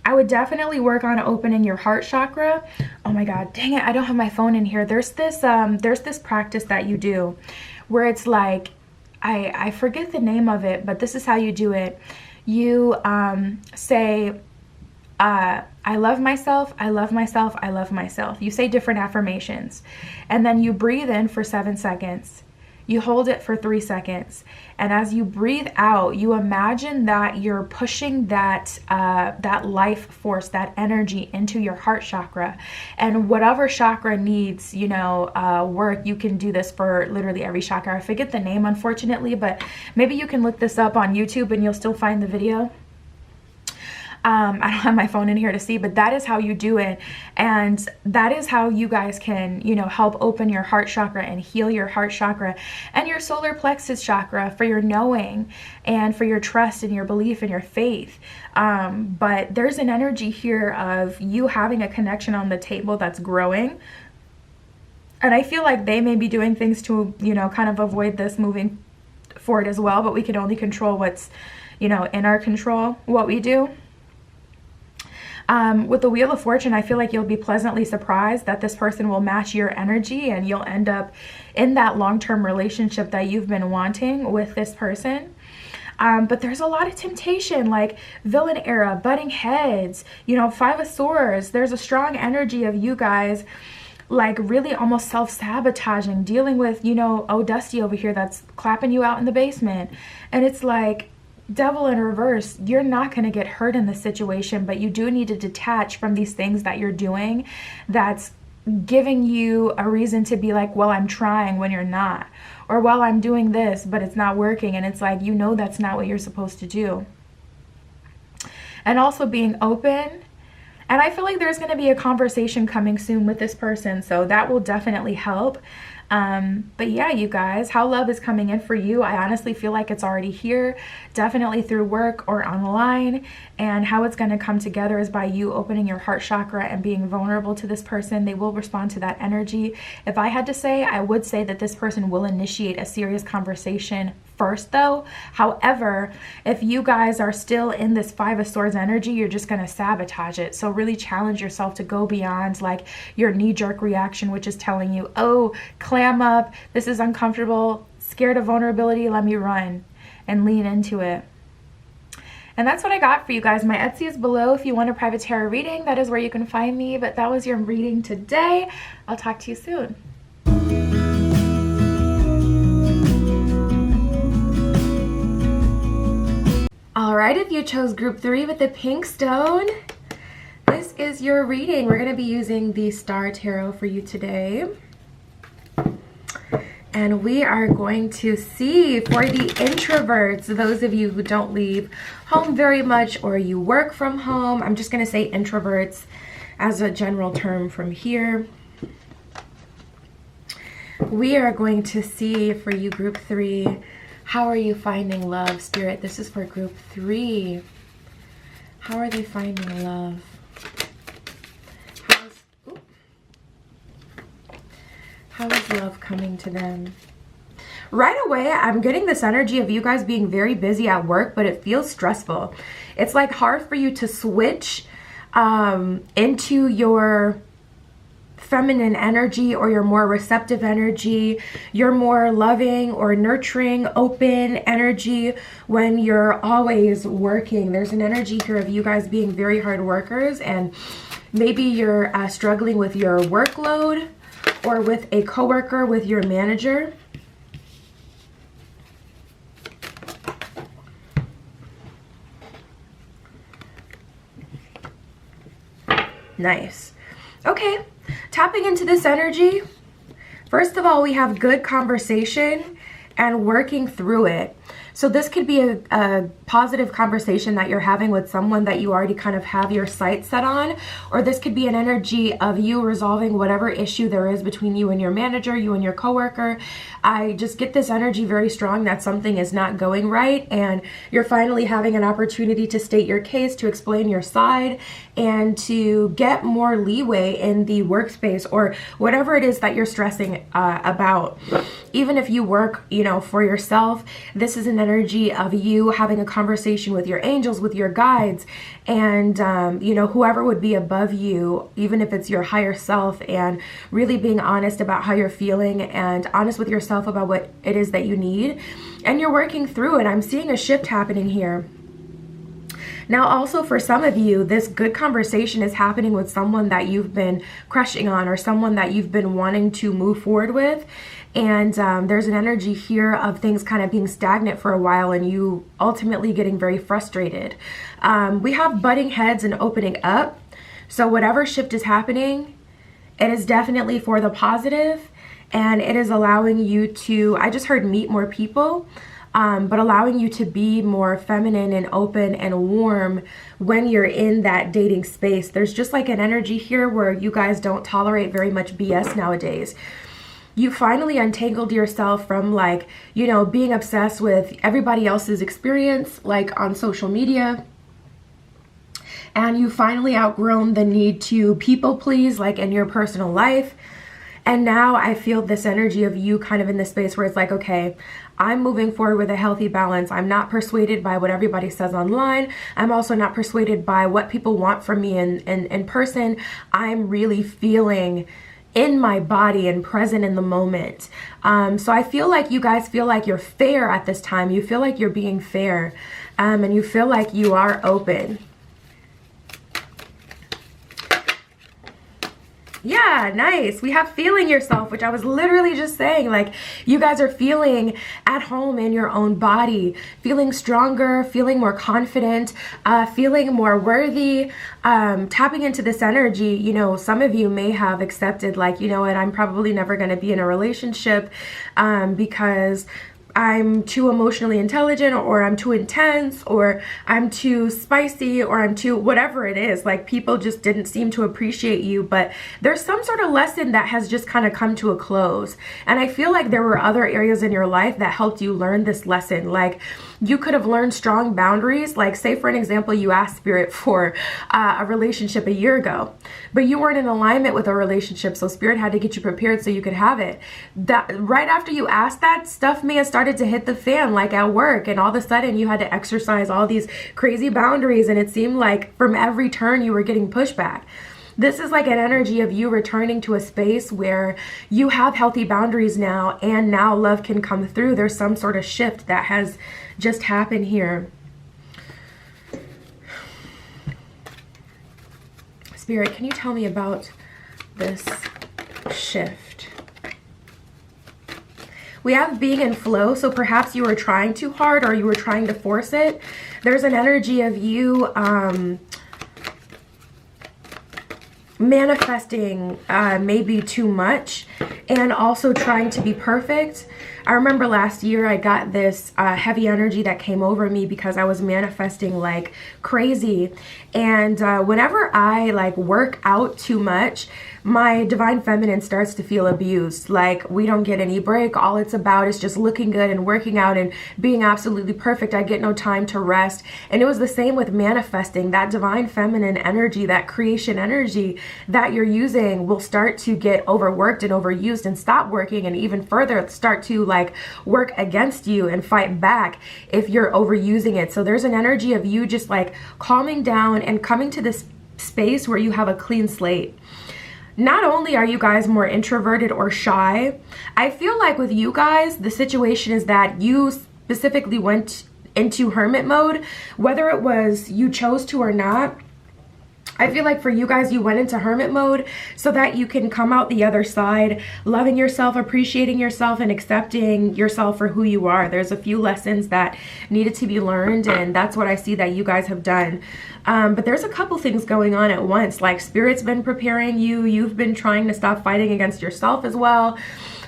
I would definitely work on opening your heart chakra. Oh my God, dang it, I don't have my phone in here. There's this practice that you do where it's like, I forget the name of it, but this is how you do it. You say, I love myself, I love myself, I love myself. You say different affirmations, and then you breathe in for 7 seconds. You hold it for 3 seconds. And as you breathe out, you imagine that you're pushing that life force, that energy into your heart chakra. And whatever chakra needs, you know, work, you can do this for literally every chakra. I forget the name, unfortunately, but maybe you can look this up on YouTube and you'll still find the video. I don't have my phone in here to see, but that is how you do it. And that is how you guys can, you know, help open your heart chakra and heal your heart chakra and your solar plexus chakra for your knowing and for your trust and your belief and your faith. But there's an energy here of you having a connection on the table that's growing. And I feel like they may be doing things to, you know, kind of avoid this moving forward as well, but we can only control what's, you know, in our control, what we do. With the Wheel of Fortune, I feel like you'll be pleasantly surprised that this person will match your energy and you'll end up in that long-term relationship that you've been wanting with this person. But there's a lot of temptation, like villain era, butting heads, you know, 5 of Swords. There's a strong energy of you guys like really almost self-sabotaging, dealing with, you know, oh, Dusty over here that's clapping you out in the basement. And it's like, Devil in reverse, you're not going to get hurt in this situation, but you do need to detach from these things that you're doing that's giving you a reason to be like, well, I'm trying when you're not, or well, I'm doing this, but it's not working. And it's like, you know, that's not what you're supposed to do. And also being open. And I feel like there's going to be a conversation coming soon with this person, so that will definitely help. But yeah, you guys, how love is coming in for you, I honestly feel like it's already here, definitely through work or online. And how it's going to come together is by you opening your heart chakra and being vulnerable to this person. They will respond to that energy. If I had to say, I would say that this person will initiate a serious conversation first though. However, if you guys are still in this 5 of Swords energy, you're just going to sabotage it. So really challenge yourself to go beyond like your knee-jerk reaction, which is telling you, oh, clam up, this is uncomfortable, scared of vulnerability, let me run, and lean into it. And that's what I got for you guys. My Etsy is below if you want a private tarot reading. That is where you can find me. But that was your reading today. I'll talk to you soon. All right, if you chose group 3 with the pink stone, this is your reading. We're going to be using the Star Tarot for you today. And we are going to see for the introverts, those of you who don't leave home very much or you work from home. I'm just going to say introverts as a general term from here. We are going to see for you, group 3, how are you finding love, Spirit? This is for group 3. How are they finding love? How is love coming to them? Right away, I'm getting this energy of you guys being very busy at work, but it feels stressful. It's like hard for you to switch into your feminine energy or your more receptive energy, your more loving or nurturing, open energy when you're always working. There's an energy here of you guys being very hard workers, and maybe you're struggling with your workload or with a coworker, with your manager. Nice. Okay, tapping into this energy. First of all, we have good conversation and working through it. So this could be a positive conversation that you're having with someone that you already kind of have your sights set on, or this could be an energy of you resolving whatever issue there is between you and your manager, you and your coworker. I just get this energy very strong that something is not going right, and you're finally having an opportunity to state your case, to explain your side, and to get more leeway in the workspace or whatever it is that you're stressing about. Even if you work, for yourself, this is an energy of you having a conversation with your angels, with your guides, and whoever would be above you, even if it's your higher self, and really being honest about how you're feeling and honest with yourself about what it is that you need, and you're working through it. I'm seeing a shift happening here. Now, also for some of you, this good conversation is happening with someone that you've been crushing on, or someone that you've been wanting to move forward with. And there's an energy here of things kind of being stagnant for a while and you ultimately getting very frustrated. We have butting heads and opening up. So whatever shift is happening, it is definitely for the positive, and it is allowing you to, I just heard meet more people, but allowing you to be more feminine and open and warm when you're in that dating space. There's just like an energy here where you guys don't tolerate very much BS nowadays. You finally untangled yourself from being obsessed with everybody else's experience, like on social media. And you finally outgrown the need to people please, like in your personal life. And now I feel this energy of you kind of in this space where it's like, okay, I'm moving forward with a healthy balance. I'm not persuaded by what everybody says online. I'm also not persuaded by what people want from me in person. I'm really feeling in my body and present in the moment. So I feel like you guys feel like you're fair at this time. You feel like you're being fair, and you feel like you are open. Yeah, nice. We have feeling yourself, which I was literally just saying, like you guys are feeling at home in your own body, feeling stronger, feeling more confident, feeling more worthy, tapping into this energy. Some of you may have accepted like, what, I'm probably never going to be in a relationship because I'm too emotionally intelligent, or I'm too intense, or I'm too spicy, or I'm too whatever it is. Like people just didn't seem to appreciate you, but there's some sort of lesson that has just kind of come to a close. And I feel like there were other areas in your life that helped you learn this lesson. Like you could have learned strong boundaries. Like say for an example, you asked Spirit for a relationship a year ago, but you weren't in alignment with a relationship. So Spirit had to get you prepared so you could have it. That right after you asked that, stuff may have started to hit the fan, like at work, and all of a sudden you had to exercise all these crazy boundaries, and it seemed like from every turn you were getting pushback. This is like an energy of you returning to a space where you have healthy boundaries now, and now love can come through. There's some sort of shift that has just happened here. Spirit, can you tell me about this shift? We have being in flow, so perhaps you were trying too hard or you were trying to force it. There's an energy of you manifesting maybe too much, and also trying to be perfect. I remember last year I got this heavy energy that came over me because I was manifesting like crazy. And whenever I like work out too much, my divine feminine starts to feel abused. Like we don't get any break. All it's about is just looking good and working out and being absolutely perfect. I get no time to rest. And it was the same with manifesting. That divine feminine energy, that creation energy that you're using will start to get overworked and overused and stop working, and even further start to like work against you and fight back if you're overusing it. So there's an energy of you just like calming down and coming to this space where you have a clean slate. Not only are you guys more introverted or shy, I feel like with you guys, the situation is that you specifically went into hermit mode, whether it was you chose to or not. I feel like for you guys, you went into hermit mode so that you can come out the other side, loving yourself, appreciating yourself, and accepting yourself for who you are. There's a few lessons that needed to be learned, and that's what I see that you guys have done. But there's a couple things going on at once. Like Spirit's been preparing you. You've been trying to stop fighting against yourself as well.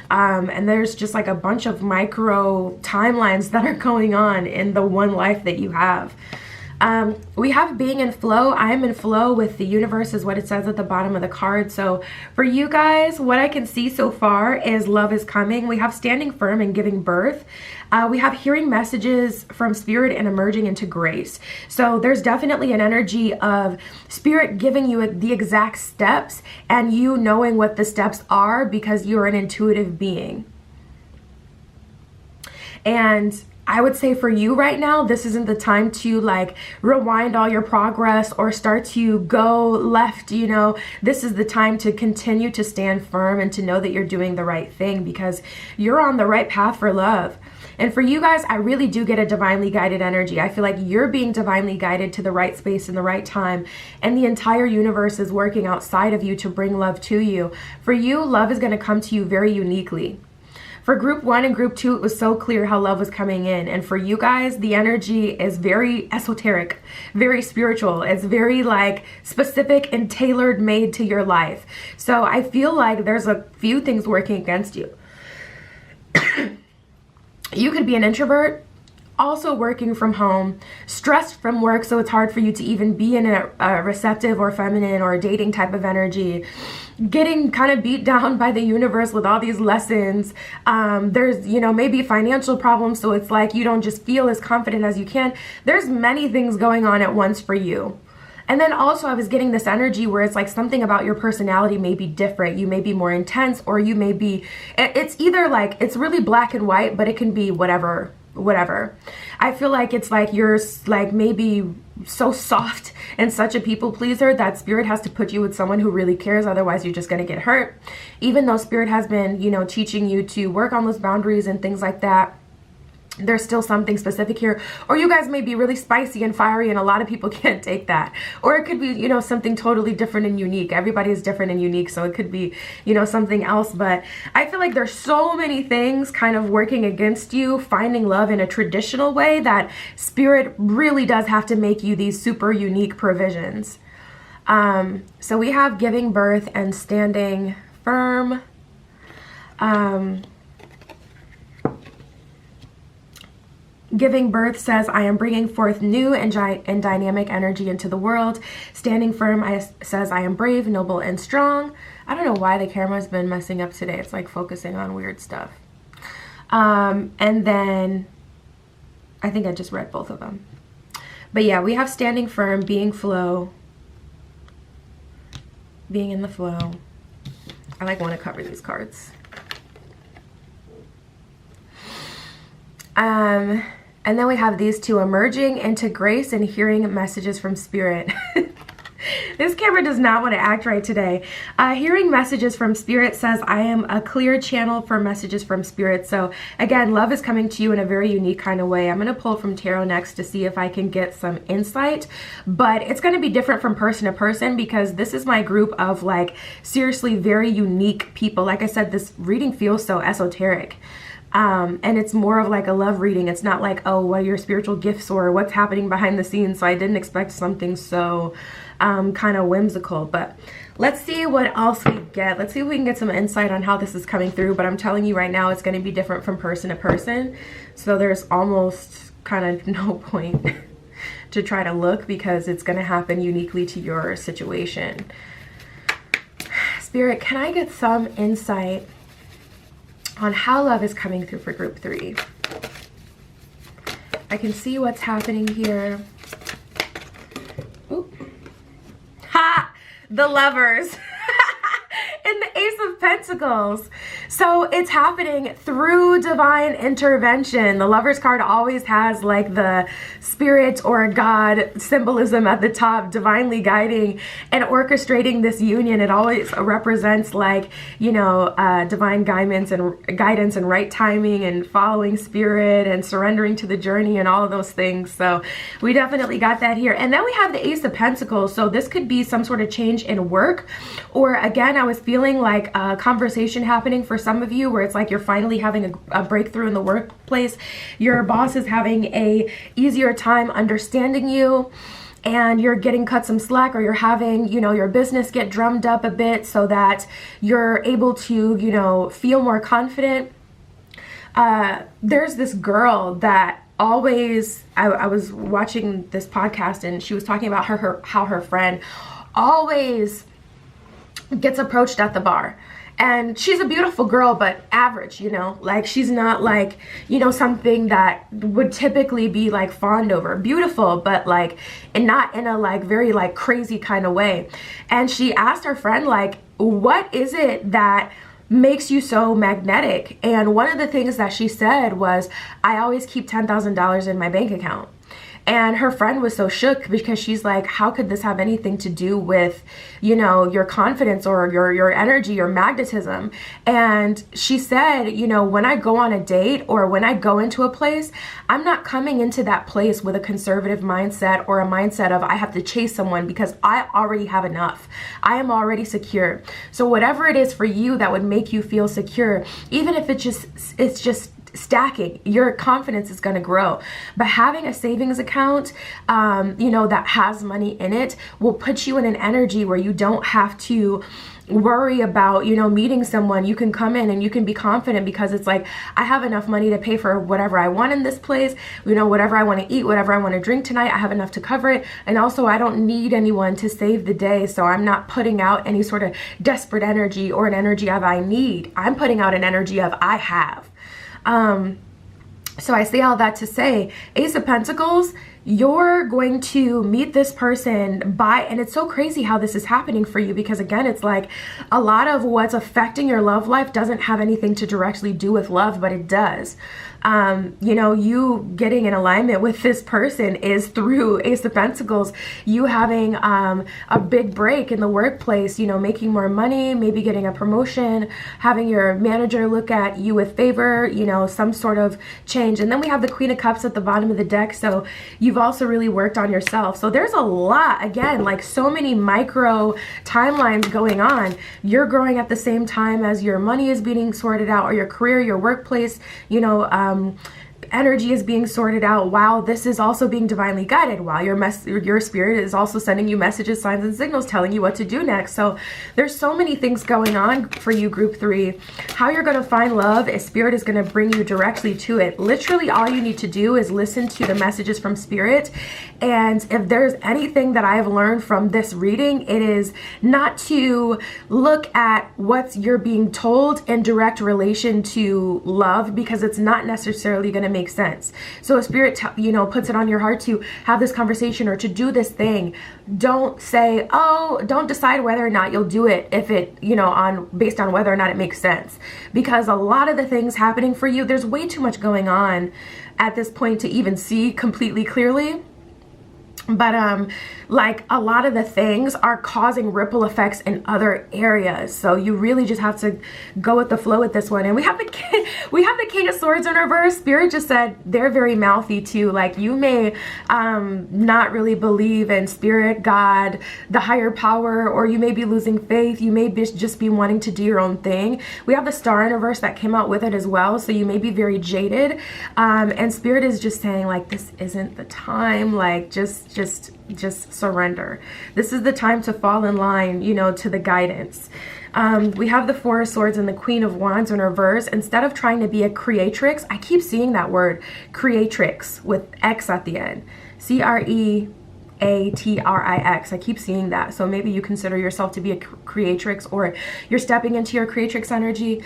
And there's just like a bunch of micro timelines that are going on in the one life that you have. We have being in flow. I am in flow with the universe is what it says at the bottom of the card. So for you guys, what I can see so far is love is coming. We have standing firm and giving birth. We have hearing messages from Spirit and emerging into grace. So there's definitely an energy of Spirit giving you the exact steps and you knowing what the steps are because you're an intuitive being. And I would say for you right now, this isn't the time to like rewind all your progress or start to go left, you know. This is the time to continue to stand firm and to know that you're doing the right thing because you're on the right path for love. And for you guys, I really do get a divinely guided energy. I feel like you're being divinely guided to the right space in the right time. And the entire universe is working outside of you to bring love to you. For you, love is going to come to you very uniquely. For group 1 and group 2, it was so clear how love was coming in. And for you guys, the energy is very esoteric, very spiritual. It's very like specific and tailored made to your life. So I feel like there's a few things working against you. You could be an introvert, also working from home, stressed from work, so it's hard for you to even be in a receptive or feminine or dating type of energy, getting kind of beat down by the universe with all these lessons. There's, you know, maybe financial problems, so it's like you don't just feel as confident as you can. There's many things going on at once for you. And then also I was getting this energy where it's like something about your personality may be different. You may be more intense, or you may be, it's either like, it's really black and white, but it can be whatever. I feel like it's like you're like maybe so soft and such a people pleaser that Spirit has to put you with someone who really cares. Otherwise you're just going to get hurt. Even though Spirit has been, you know, teaching you to work on those boundaries and things like that, there's still something specific here. Or you guys may be really spicy and fiery and a lot of people can't take that. Or it could be, you know, something totally different and unique. Everybody is different and unique, so it could be, you know, something else. But I feel like there's so many things kind of working against you finding love in a traditional way that Spirit really does have to make you these super unique provisions. So we have giving birth and standing firm. Giving birth says, I am bringing forth new and dynamic energy into the world. Standing firm says, I am brave, noble, and strong. I don't know why the camera's been messing up today. It's like focusing on weird stuff. And then I think I just read both of them. But yeah, we have standing firm, being flow, being in the flow. I like want to cover these cards. And then we have these two, emerging into grace and hearing messages from Spirit. This camera does not want to act right today. Hearing messages from Spirit says, I am a clear channel for messages from Spirit. So again, love is coming to you in a very unique kind of way. I'm going to pull from tarot next to see if I can get some insight, but it's going to be different from person to person because this is my group of like seriously very unique people. Like I said, this reading feels so esoteric. And it's more of like a love reading. It's not like, oh, what are your spiritual gifts or what's happening behind the scenes. So I didn't expect something so kind of whimsical. But let's see what else we get. Let's see if we can get some insight on how this is coming through. But I'm telling you right now, it's going to be different from person to person. So there's almost kind of no point to try to look, because it's going to happen uniquely to your situation. Spirit, can I get some insight on how love is coming through for group 3? I can see what's happening here. Oop. Ha! The Lovers. And the Ace of Pentacles. So it's happening through divine intervention. The Lovers card always has like the spirit or God symbolism at the top, divinely guiding and orchestrating this union. It always represents like, you know, divine guidance and right timing and following spirit and surrendering to the journey and all of those things. So we definitely got that here. And then we have the Ace of Pentacles. So this could be some sort of change in work, or again, I was feeling like a conversation happening for some of you where it's like you're finally having a breakthrough in the workplace. Your boss is having a easier time understanding you, and you're getting cut some slack, or you're having, you know, your business get drummed up a bit so that you're able to, you know, feel more confident. There's this girl that always, I was watching this podcast and she was talking about how her friend always gets approached at the bar. And she's a beautiful girl, but average, you know, like she's not like, you know, something that would typically be like fawned over. Beautiful, but like, and not in a like very like crazy kind of way. And she asked her friend, like, what is it that makes you so magnetic? And one of the things that she said was, I always keep $10,000 in my bank account. And her friend was so shook, because she's like, how could this have anything to do with, you know, your confidence or your energy, your magnetism? And she said, you know, when I go on a date or when I go into a place, I'm not coming into that place with a conservative mindset or a mindset of I have to chase someone, because I already have enough. I am already secure. So whatever it is for you that would make you feel secure, even if it's just stacking, your confidence is going to grow. But having a savings account, you know, that has money in it will put you in an energy where you don't have to worry about, you know, meeting someone. You can come in and you can be confident, because it's like, I have enough money to pay for whatever I want in this place, you know, whatever I want to eat, whatever I want to drink tonight, I have enough to cover it. And also, I don't need anyone to save the day, so I'm not putting out any sort of desperate energy or an energy of I need. I'm putting out an energy of I have. So I say all that to say, Ace of Pentacles, you're going to meet this person and it's so crazy how this is happening for you, because again, it's like a lot of what's affecting your love life doesn't have anything to directly do with love, but it does. You know, you getting in alignment with this person is through Ace of Pentacles, you having a big break in the workplace, you know, making more money, maybe getting a promotion, having your manager look at you with favor, you know, some sort of change. And then we have the Queen of Cups at the bottom of the deck. So you've also really worked on yourself. So there's a lot, again, like so many micro timelines going on. You're growing at the same time as your money is being sorted out, or your career, your workplace, you know, energy is being sorted out, while this is also being divinely guided, while your spirit is also sending you messages, signs, and signals telling you what to do next. So there's so many things going on for you, group 3. How you're going to find love is spirit is going to bring you directly to it. Literally all you need to do is listen to the messages from spirit. And if there's anything that I've learned from this reading, it is not to look at what you're being told in direct relation to love, because it's not necessarily going to make sense. So if spirit, you know, puts it on your heart to have this conversation or to do this thing, don't say, oh, don't decide whether or not you'll do it if it, you know, based on whether or not it makes sense. Because a lot of the things happening for you, there's way too much going on at this point to even see completely clearly. But like a lot of the things are causing ripple effects in other areas, so you really just have to go with the flow with this one. And we have the King of Swords in reverse. Spirit just said they're very mouthy too. Like, you may not really believe in spirit, God, the higher power, or you may be losing faith. You may just be wanting to do your own thing. We have the Star in reverse that came out with it as well, so you may be very jaded, and Spirit is just saying, like, this isn't the time. Like, just surrender. This is the time to fall in line, you know, to the guidance. We have the Four of Swords and the Queen of Wands in reverse. Instead of trying to be a creatrix, I keep seeing that word, creatrix, with X at the end. Creatrix. I keep seeing that. So maybe you consider yourself to be a creatrix, or you're stepping into your creatrix energy.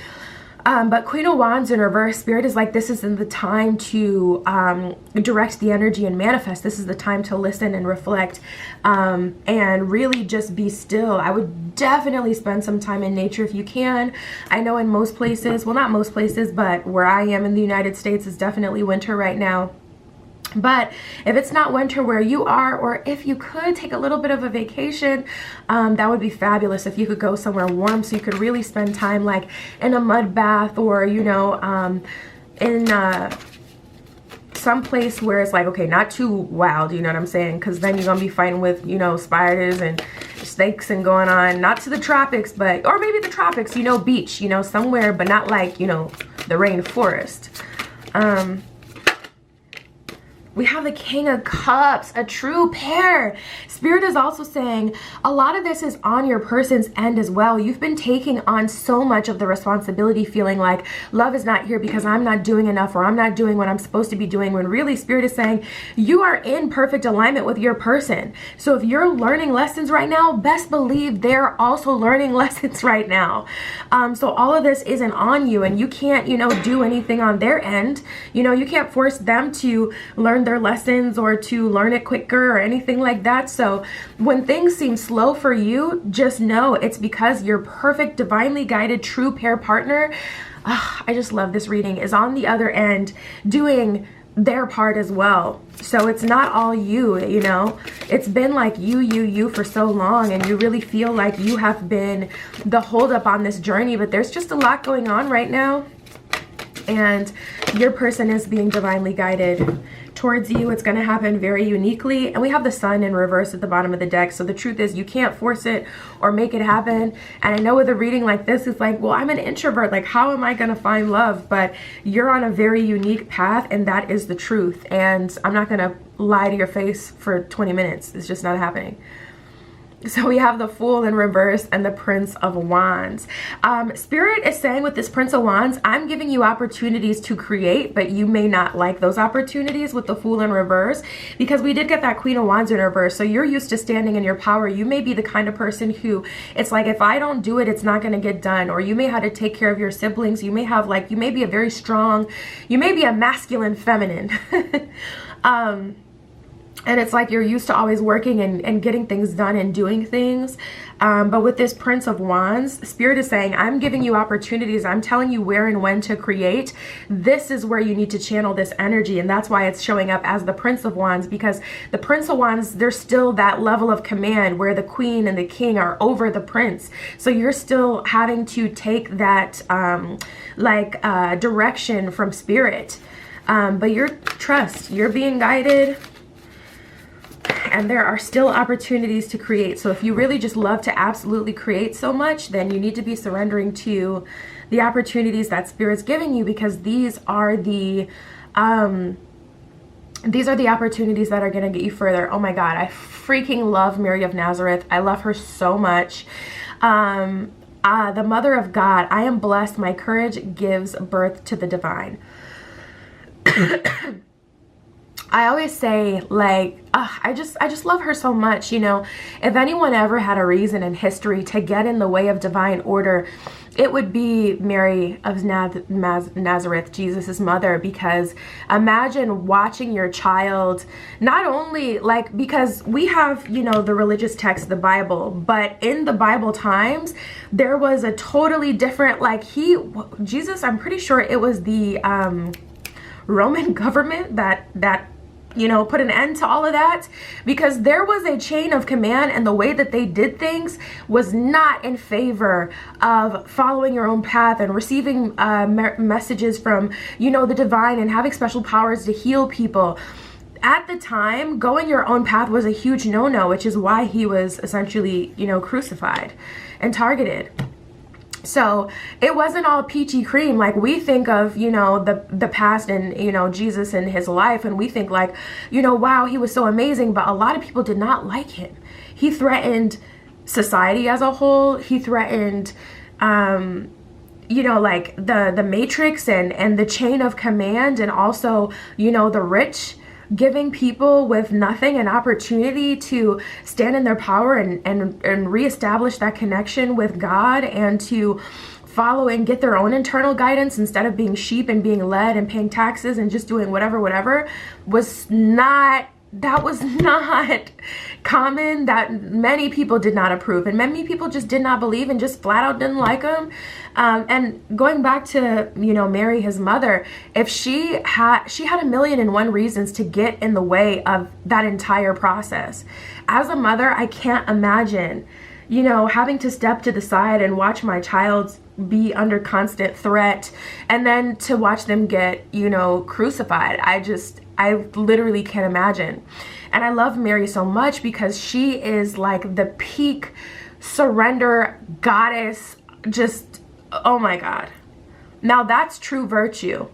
But Queen of Wands in reverse, Spirit is like, this isn't the time to direct the energy and manifest. This is the time to listen and reflect, and really just be still. I would definitely spend some time in nature if you can. I know in most places, well, not most places, but where I am in the United States is definitely winter right now. But if it's not winter where you are, or if you could take a little bit of a vacation, that would be fabulous. If you could go somewhere warm so you could really spend time like in a mud bath, or, you know, in some place where it's like, okay, not too wild, you know what I'm saying? Because then you're gonna be fighting with, you know, spiders and snakes and going on. Not to the tropics, but, or maybe the tropics, you know, beach, you know, somewhere, but not like, you know, the rainforest. We have the King of Cups, a true pair. Spirit is also saying a lot of this is on your person's end as well. You've been taking on so much of the responsibility, feeling like love is not here because I'm not doing enough, or I'm not doing what I'm supposed to be doing, when really Spirit is saying you are in perfect alignment with your person. So if you're learning lessons right now, best believe they're also learning lessons right now. So all of this isn't on you, and you can't, you know, do anything on their end. You know, you can't force them to learn their lessons or to learn it quicker or anything like that. So when things seem slow for you, just know it's because your perfect, divinely guided, true pair partner, I just love this reading, is on the other end doing their part as well. So it's not all you, you know, it's been like you for so long, and you really feel like you have been the holdup on this journey, but there's just a lot going on right now, and your person is being divinely guided towards you. It's going to happen very uniquely. And we have the Sun in reverse at the bottom of the deck. So the truth is, you can't force it or make it happen. And I know with a reading like this, it's like, well, I'm an introvert. Like, how am I going to find love? But you're on a very unique path, and that is the truth. And I'm not going to lie to your face for 20 minutes. It's just not happening. So we have the Fool in reverse and the Prince of Wands. Spirit is saying with this Prince of Wands, I'm giving you opportunities to create, but you may not like those opportunities with the Fool in reverse, because we did get that Queen of Wands in reverse. So you're used to standing in your power. You may be the kind of person who, it's like, if I don't do it, it's not going to get done. Or you may have to take care of your siblings. You may have, like, you may be a very strong, you may be a masculine feminine. And it's like you're used to always working and getting things done and doing things. But with this Prince of Wands, Spirit is saying, I'm giving you opportunities. I'm telling you where and when to create. This is where you need to channel this energy. And that's why it's showing up as the Prince of Wands, because the Prince of Wands, there's still that level of command where the Queen and the King are over the Prince. So you're still having to take that direction from Spirit. But you're being guided. And there are still opportunities to create. So if you really just love to absolutely create so much, then you need to be surrendering to the opportunities that Spirit's giving you, because these are the opportunities that are going to get you further. Oh my God, I freaking love Mary of Nazareth. I love her so much. The Mother of God. I am blessed. My courage gives birth to the divine. I always say, like, I just love her so much. You know, if anyone ever had a reason in history to get in the way of divine order, it would be Mary of Nazareth, Jesus's mother. Because imagine watching your child, not only, like, because we have, you know, the religious text, the Bible, but in the Bible times, there was a totally different, like, Jesus, I'm pretty sure it was the Roman government that put an end to all of that, because there was a chain of command, and the way that they did things was not in favor of following your own path and receiving messages from, the divine, and having special powers to heal people. At the time, going your own path was a huge no-no, which is why he was essentially, crucified and targeted. So it wasn't all peachy cream. Like, we think of, the past and, Jesus and his life, and we think like, wow, he was so amazing. But a lot of people did not like him. He threatened society as a whole. He threatened, like the matrix and the chain of command, and also, the rich, giving people with nothing an opportunity to stand in their power and reestablish that connection with God, and to follow and get their own internal guidance instead of being sheep and being led and paying taxes and just doing whatever was not common. That many people did not approve, and many people just did not believe and just flat out didn't like him. And going back to, Mary, his mother, if she had 1,000,001 reasons to get in the way of that entire process. As a mother, I can't imagine, having to step to the side and watch my child be under constant threat, and then to watch them get, crucified. I literally can't imagine. And I love Mary so much because she is like the peak surrender goddess. Just, oh my God. Now that's true virtue.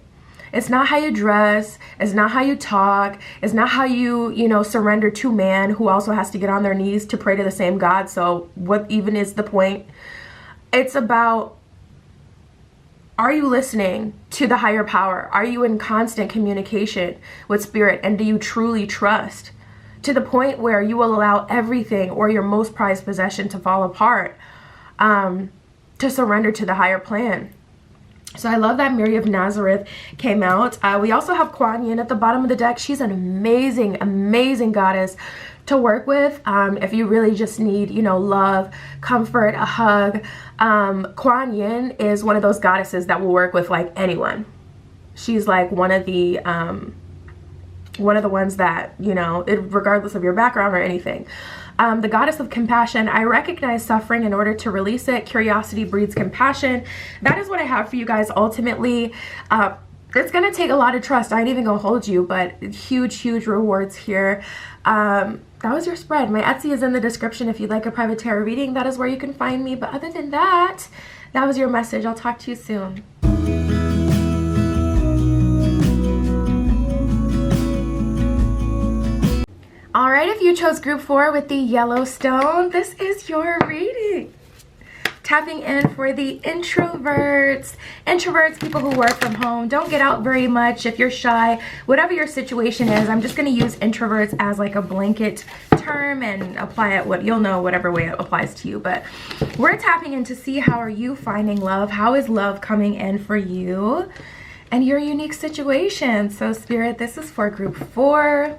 It's not how you dress. It's not how you talk. It's not how you, surrender to man, who also has to get on their knees to pray to the same God. So what even is the point? It's about, are you listening to the higher power? Are you in constant communication with spirit? And do you truly trust to the point where you will allow everything or your most prized possession to fall apart, to surrender to the higher plan? So I love that Mary of Nazareth came out. We also have Kuan Yin at the bottom of the deck. She's an amazing, amazing goddess to work with. If you really just need, love, comfort, a hug. Kuan Yin is one of those goddesses that will work with like anyone. She's like one of the ones that, regardless of your background or anything. The goddess of compassion. I recognize suffering in order to release it. Curiosity breeds compassion. That is what I have for you guys ultimately. It's going to take a lot of trust. I ain't even going to hold you, but huge, huge rewards here. That was your spread. My Etsy is in the description if you'd like a private tarot reading. That is where you can find me. But other than that, that was your message. I'll talk to you soon. All right, if you chose group 4 with the Yellowstone, this is your reading. Tapping in for the introverts. Introverts, people who work from home, don't get out very much. If you're shy, whatever your situation is, I'm just going to use introverts as like a blanket term and apply it whatever way it applies to you. But we're tapping in to see, how are you finding love? How is love coming in for you and your unique situation? So Spirit, this is for group 4.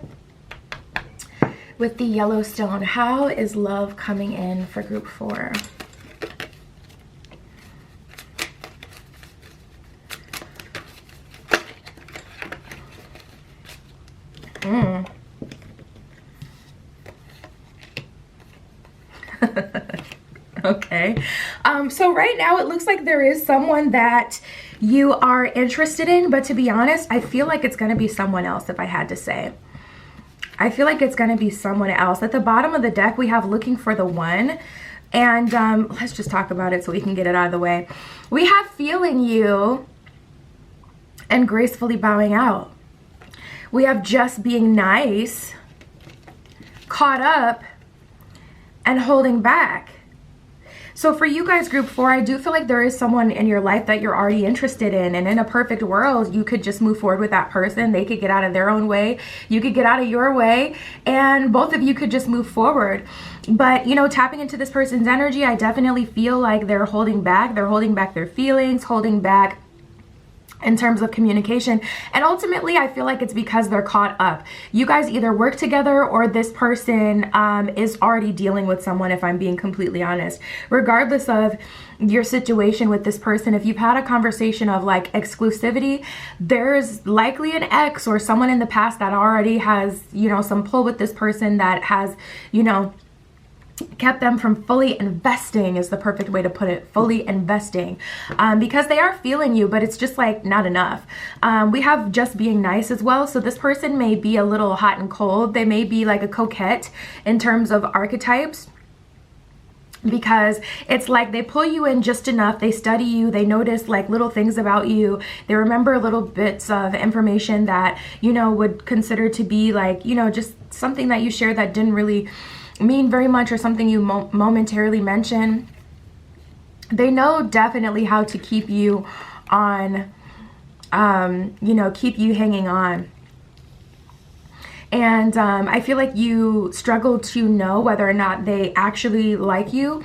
With the Yellowstone, how is love coming in for group 4? Okay. So right now it looks like there is someone that you are interested in, but to be honest, I feel like it's going to be someone else, if I had to say. I feel like it's going to be someone else. At the bottom of the deck, we have looking for the one. And let's just talk about it so we can get it out of the way. We have feeling you and gracefully bowing out. We have just being nice, caught up, and holding back. So for you guys, group 4, I do feel like there is someone in your life that you're already interested in. And in a perfect world, you could just move forward with that person. They could get out of their own way. You could get out of your way. And both of you could just move forward. But, tapping into this person's energy, I definitely feel like they're holding back. They're holding back their feelings, holding back in terms of communication. And ultimately, I feel like it's because they're caught up. You guys either work together or this person is already dealing with someone, if I'm being completely honest. Regardless of your situation with this person, if you've had a conversation of like exclusivity, there's likely an ex or someone in the past that already has, you know, some pull with this person that has, you know, kept them from fully investing, is the perfect way to put it, fully investing, because they are feeling you, but it's just like not enough. We have just being nice as well. So this person may be a little hot and cold. They may be like a coquette in terms of archetypes, because it's like they pull you in just enough. They study you. They notice like little things about you. They remember little bits of information that, you know, would consider to be like, you know, just something that you shared that didn't really mean very much, or something you momentarily mention. They know definitely how to keep you on, you know, keep you hanging on. And I feel like you struggle to know whether or not they actually like you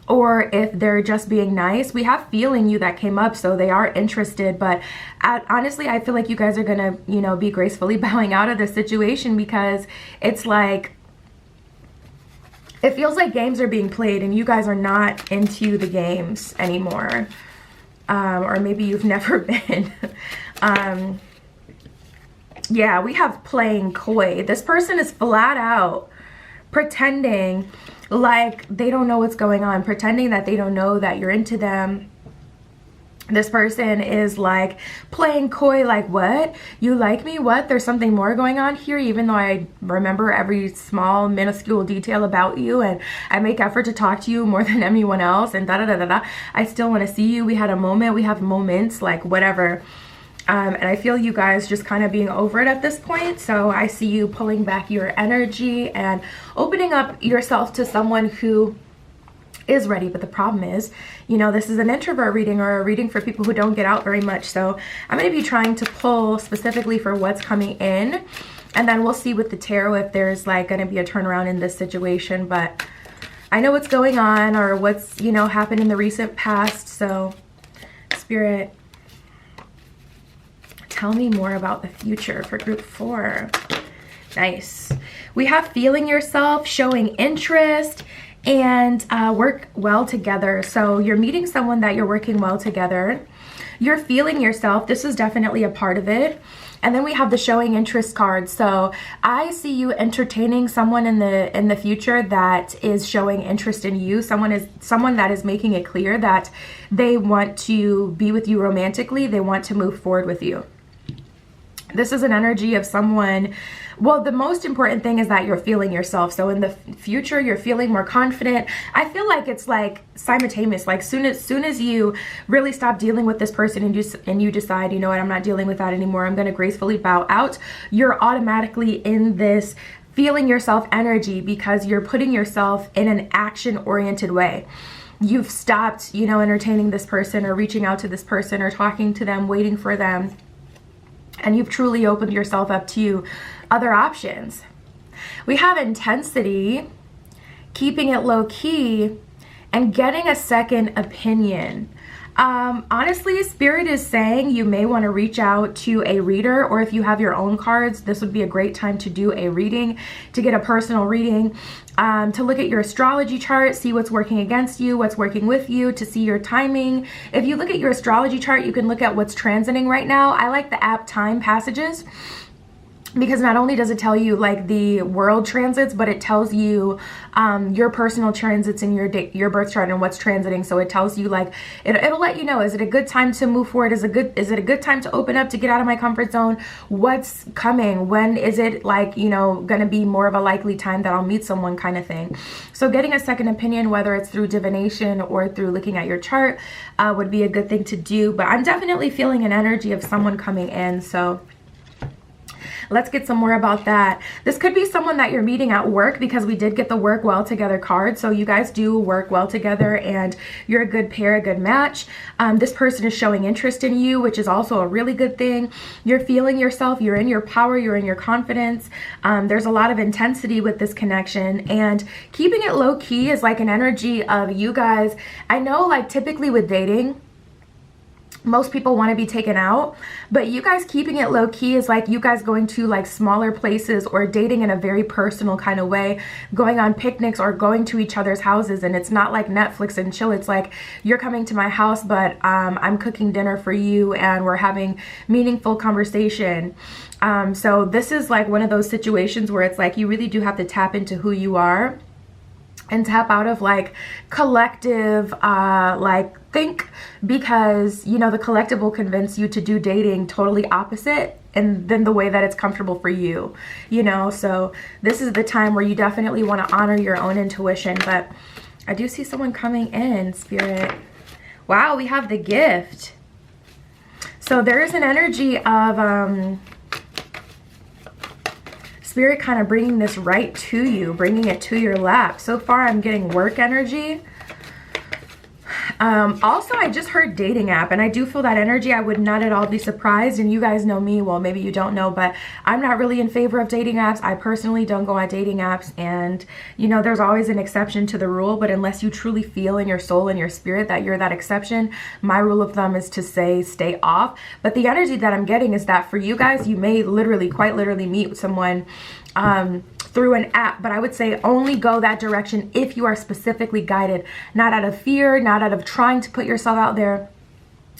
or if they're just being nice. We have feeling you that came up, so they are interested, but honestly, I feel like you guys are gonna, you know, be gracefully bowing out of this situation, because it's like, it feels like games are being played and you guys are not into the games anymore. Or maybe you've never been. Yeah, we have playing coy. This person is flat out pretending like they don't know what's going on, pretending that they don't know that you're into them. This person is like playing coy, like, what? You like me? What? There's something more going on here, even though I remember every small, minuscule detail about you, and I make effort to talk to you more than anyone else, and da-da-da-da-da. I still want to see you. We had a moment. We have moments, like whatever. And I feel you guys just kind of being over it at this point. So I see you pulling back your energy and opening up yourself to someone who is ready. But the problem is, you know, this is an introvert reading, or a reading for people who don't get out very much. So I'm going to be trying to pull specifically for what's coming in, and then we'll see with the tarot if there's like going to be a turnaround in this situation. But I know what's going on, or what's, you know, happened in the recent past. So Spirit, tell me more about the future for group 4. Nice. We have feeling yourself, showing interest, and work well together. So you're meeting someone that you're working well together. You're feeling yourself. This is definitely a part of it. And then we have the showing interest card. So I see you entertaining someone in the future that is showing interest in you. Someone that is making it clear that they want to be with you romantically. They want to move forward with you. This is an energy of someone, well, the most important thing is that you're feeling yourself. So in the future, you're feeling more confident. I feel like it's like simultaneous. Like soon as you really stop dealing with this person and you decide, you know what, I'm not dealing with that anymore, I'm going to gracefully bow out, you're automatically in this feeling yourself energy, because you're putting yourself in an action-oriented way. You've stopped, you know, entertaining this person or reaching out to this person or talking to them, waiting for them. And you've truly opened yourself up to other options. We have intensity, keeping it low key, and getting a second opinion. Honestly, Spirit is saying you may want to reach out to a reader, or if you have your own cards, this would be a great time to do a reading, to get a personal reading, to look at your astrology chart, see what's working against you, what's working with you, to see your timing. If you look at your astrology chart, you can look at what's transiting right now. I like the app Time Passages, because not only does it tell you like the world transits, but it tells you your personal transits in your birth chart and what's transiting. So it tells you like, it'll let you know, is it a good time to move forward? Is it a good time to open up, to get out of my comfort zone? What's coming? When is it like, you know, gonna be more of a likely time that I'll meet someone, kind of thing. So getting a second opinion, whether it's through divination or through looking at your chart, would be a good thing to do. But I'm definitely feeling an energy of someone coming in. So let's get some more about that. This could be someone that you're meeting at work, because we did get the work well together card. So you guys do work well together and you're a good pair, a good match. This person is showing interest in you, which is also a really good thing. You're feeling yourself. You're in your power. You're in your confidence. There's a lot of intensity with this connection, and keeping it low key is like an energy of you guys. I know like typically with dating, most people want to be taken out, but you guys keeping it low key is like you guys going to like smaller places or dating in a very personal kind of way, going on picnics or going to each other's houses. And it's not like Netflix and chill. It's like you're coming to my house, but I'm cooking dinner for you and we're having meaningful conversation. So this is like one of those situations where it's like you really do have to tap into who you are and tap out of like collective like think, because you know the collective will convince you to do dating totally opposite and then the way that it's comfortable for you, you know. So this is the time where you definitely want to honor your own intuition. But I do see someone coming in, Spirit. Wow, we have the gift. So there is an energy of Spirit kind of bringing this right to you, bringing it to your lap. So far, I'm getting work energy. Also, I just heard dating app, and I do feel that energy. I would not at all be surprised, and you guys know me. Well, maybe you don't know, but I'm not really in favor of dating apps. I personally don't go on dating apps, and you know, there's always an exception to the rule, but unless you truly feel in your soul and your spirit that you're that exception, my rule of thumb is to say stay off. But the energy that I'm getting is that for you guys, you may literally, quite literally meet someone through an app, but I would say only go that direction if you are specifically guided, not out of fear, not out of trying to put yourself out there,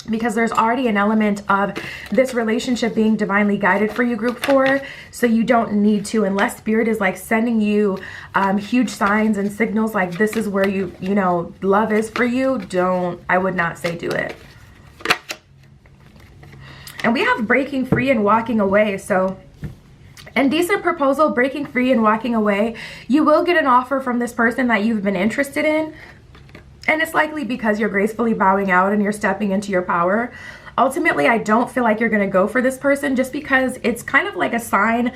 because there's already an element of this relationship being divinely guided for you, group 4. So you don't need to, unless Spirit is like sending you huge signs and signals like this is where you know love is for you. I would not say do it. And we have breaking free and walking away. So indecent proposal, breaking free and walking away. You will get an offer from this person that you've been interested in, and it's likely because you're gracefully bowing out and you're stepping into your power. Ultimately, I don't feel like you're going to go for this person, just because it's kind of like a sign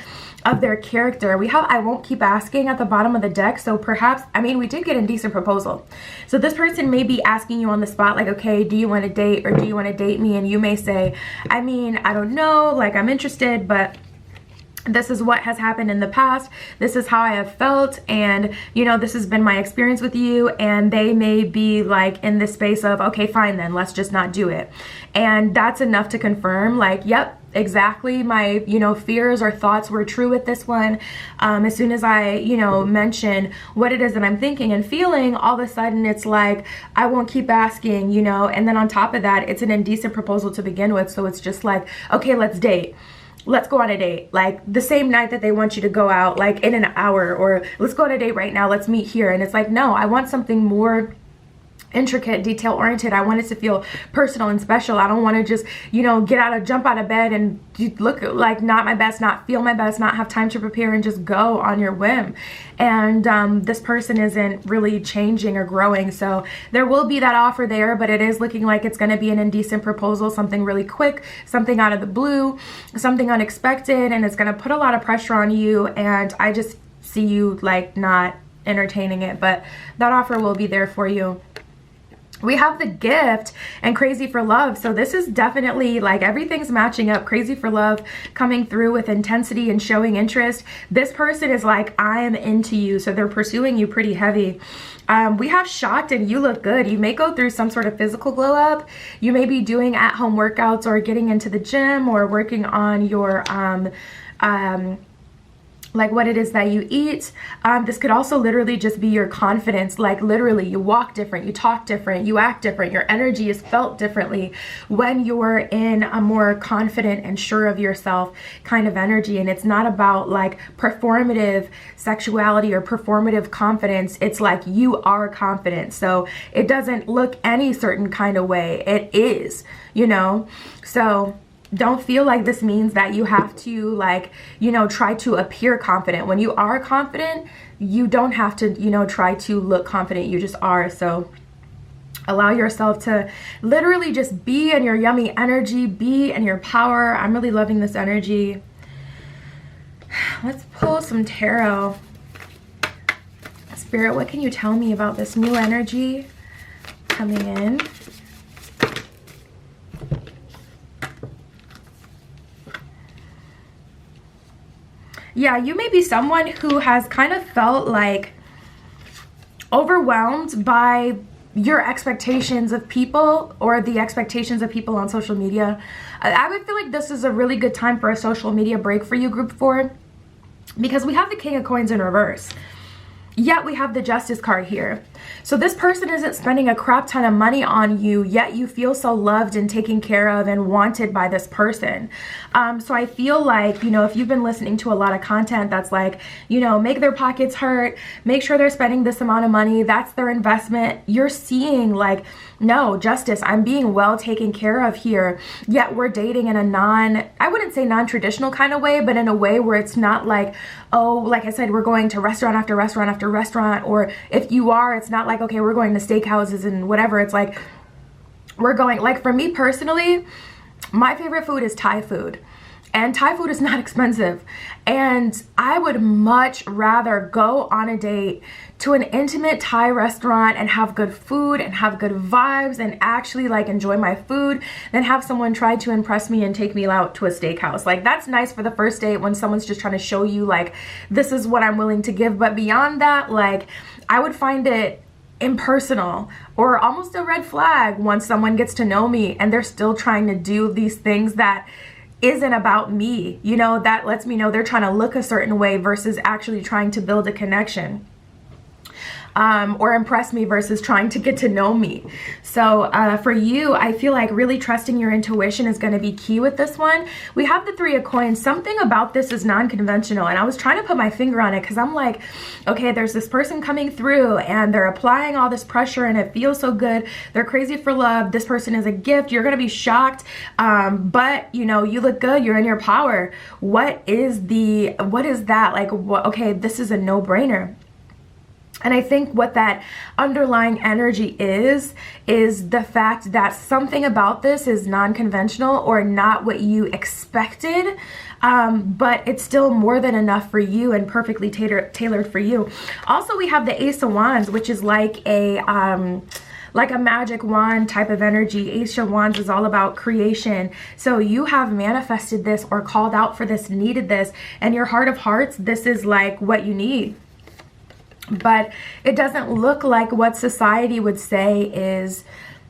of their character. We have I won't keep asking at the bottom of the deck. So perhaps, I mean, we did get indecent proposal. So this person may be asking you on the spot, like, okay, do you want to date, or do you want to date me? And you may say, I mean, I don't know, like I'm interested, but this is what has happened in the past. This is how I have felt. And, you know, this has been my experience with you. And they may be like in this space of, okay, fine, then let's just not do it. And that's enough to confirm like, yep, exactly. My, you know, fears or thoughts were true with this one. As soon as I, you know, mention what it is that I'm thinking and feeling, all of a sudden it's like, I won't keep asking, you know, and then on top of that, it's an indecent proposal to begin with. So it's just like, okay, let's date. Let's go on a date, like the same night that they want you to go out, like in an hour, or let's go on a date right now, let's meet here. And it's like, no, I want something more intricate, detail oriented. I want it to feel personal and special. I don't want to just, you know, jump out of bed and look like not my best, not feel my best, not have time to prepare and just go on your whim. And this person isn't really changing or growing. So there will be that offer there, but it is looking like it's going to be an indecent proposal, something really quick, something out of the blue, something unexpected, and it's going to put a lot of pressure on you. And I just see you like not entertaining it, but that offer will be there for you. We have the gift and crazy for love. So this is definitely like everything's matching up. Crazy for love coming through with intensity and showing interest. This person is like, I am into you. So they're pursuing you pretty heavy. We have shocked and you look good. You may go through some sort of physical glow up. You may be doing at-home workouts or getting into the gym or working on your like what it is that you eat. This could also literally just be your confidence. Like literally you walk different, you talk different, you act different. Your energy is felt differently when you're in a more confident and sure of yourself kind of energy. And it's not about like performative sexuality or performative confidence. It's like you are confident. So it doesn't look any certain kind of way. It is, you know, so don't feel like this means that you have to like, you know, try to appear confident. When you are confident, you don't have to, you know, try to look confident. You just are. So allow yourself to literally just be in your yummy energy, be in your power. I'm really loving this energy. Let's pull some tarot. Spirit, what can you tell me about this new energy coming in? Yeah, you may be someone who has kind of felt like overwhelmed by your expectations of people or the expectations of people on social media. I would feel like this is a really good time for a social media break for you, group 4, because we have the King of Coins in reverse. Yet we have the Justice card here. So this person isn't spending a crap ton of money on you, yet you feel so loved and taken care of and wanted by this person. So I feel like, you know, if you've been listening to a lot of content that's like, you know, make their pockets hurt, make sure they're spending this amount of money, that's their investment. You're seeing like, no, Justice, I'm being well taken care of here. Yet we're dating in a I wouldn't say non-traditional kind of way, but in a way where it's not like, oh, like I said, we're going to restaurant after restaurant after restaurant. Or if you are, it's not like, okay, we're going to steakhouses and whatever. It's like, we're going, like for me personally, my favorite food is Thai food. And Thai food is not expensive. And I would much rather go on a date to an intimate Thai restaurant and have good food and have good vibes and actually like enjoy my food than have someone try to impress me and take me out to a steakhouse. Like that's nice for the first date when someone's just trying to show you like, this is what I'm willing to give. But beyond that, like I would find it impersonal or almost a red flag once someone gets to know me and they're still trying to do these things that isn't about me. You know, that lets me know they're trying to look a certain way versus actually trying to build a connection. Or impress me versus trying to get to know me. So for you, I feel like really trusting your intuition is going to be key with this one. We have the 3 of Coins. Something about this is non-conventional, and I was trying to put my finger on it because I'm like, okay, there's this person coming through and they're applying all this pressure and it feels so good. They're crazy for love. This person is a gift. You're going to be shocked. But you know, you look good. You're in your power. What is that? Like, what, okay, this is a no-brainer. And I think what that underlying energy is the fact that something about this is non-conventional or not what you expected, but it's still more than enough for you and perfectly tailored for you. Also, we have the Ace of Wands, which is like a magic wand type of energy. Ace of Wands is all about creation. So you have manifested this or called out for this, needed this, and your heart of hearts, this is like what you need. But it doesn't look like what society would say is,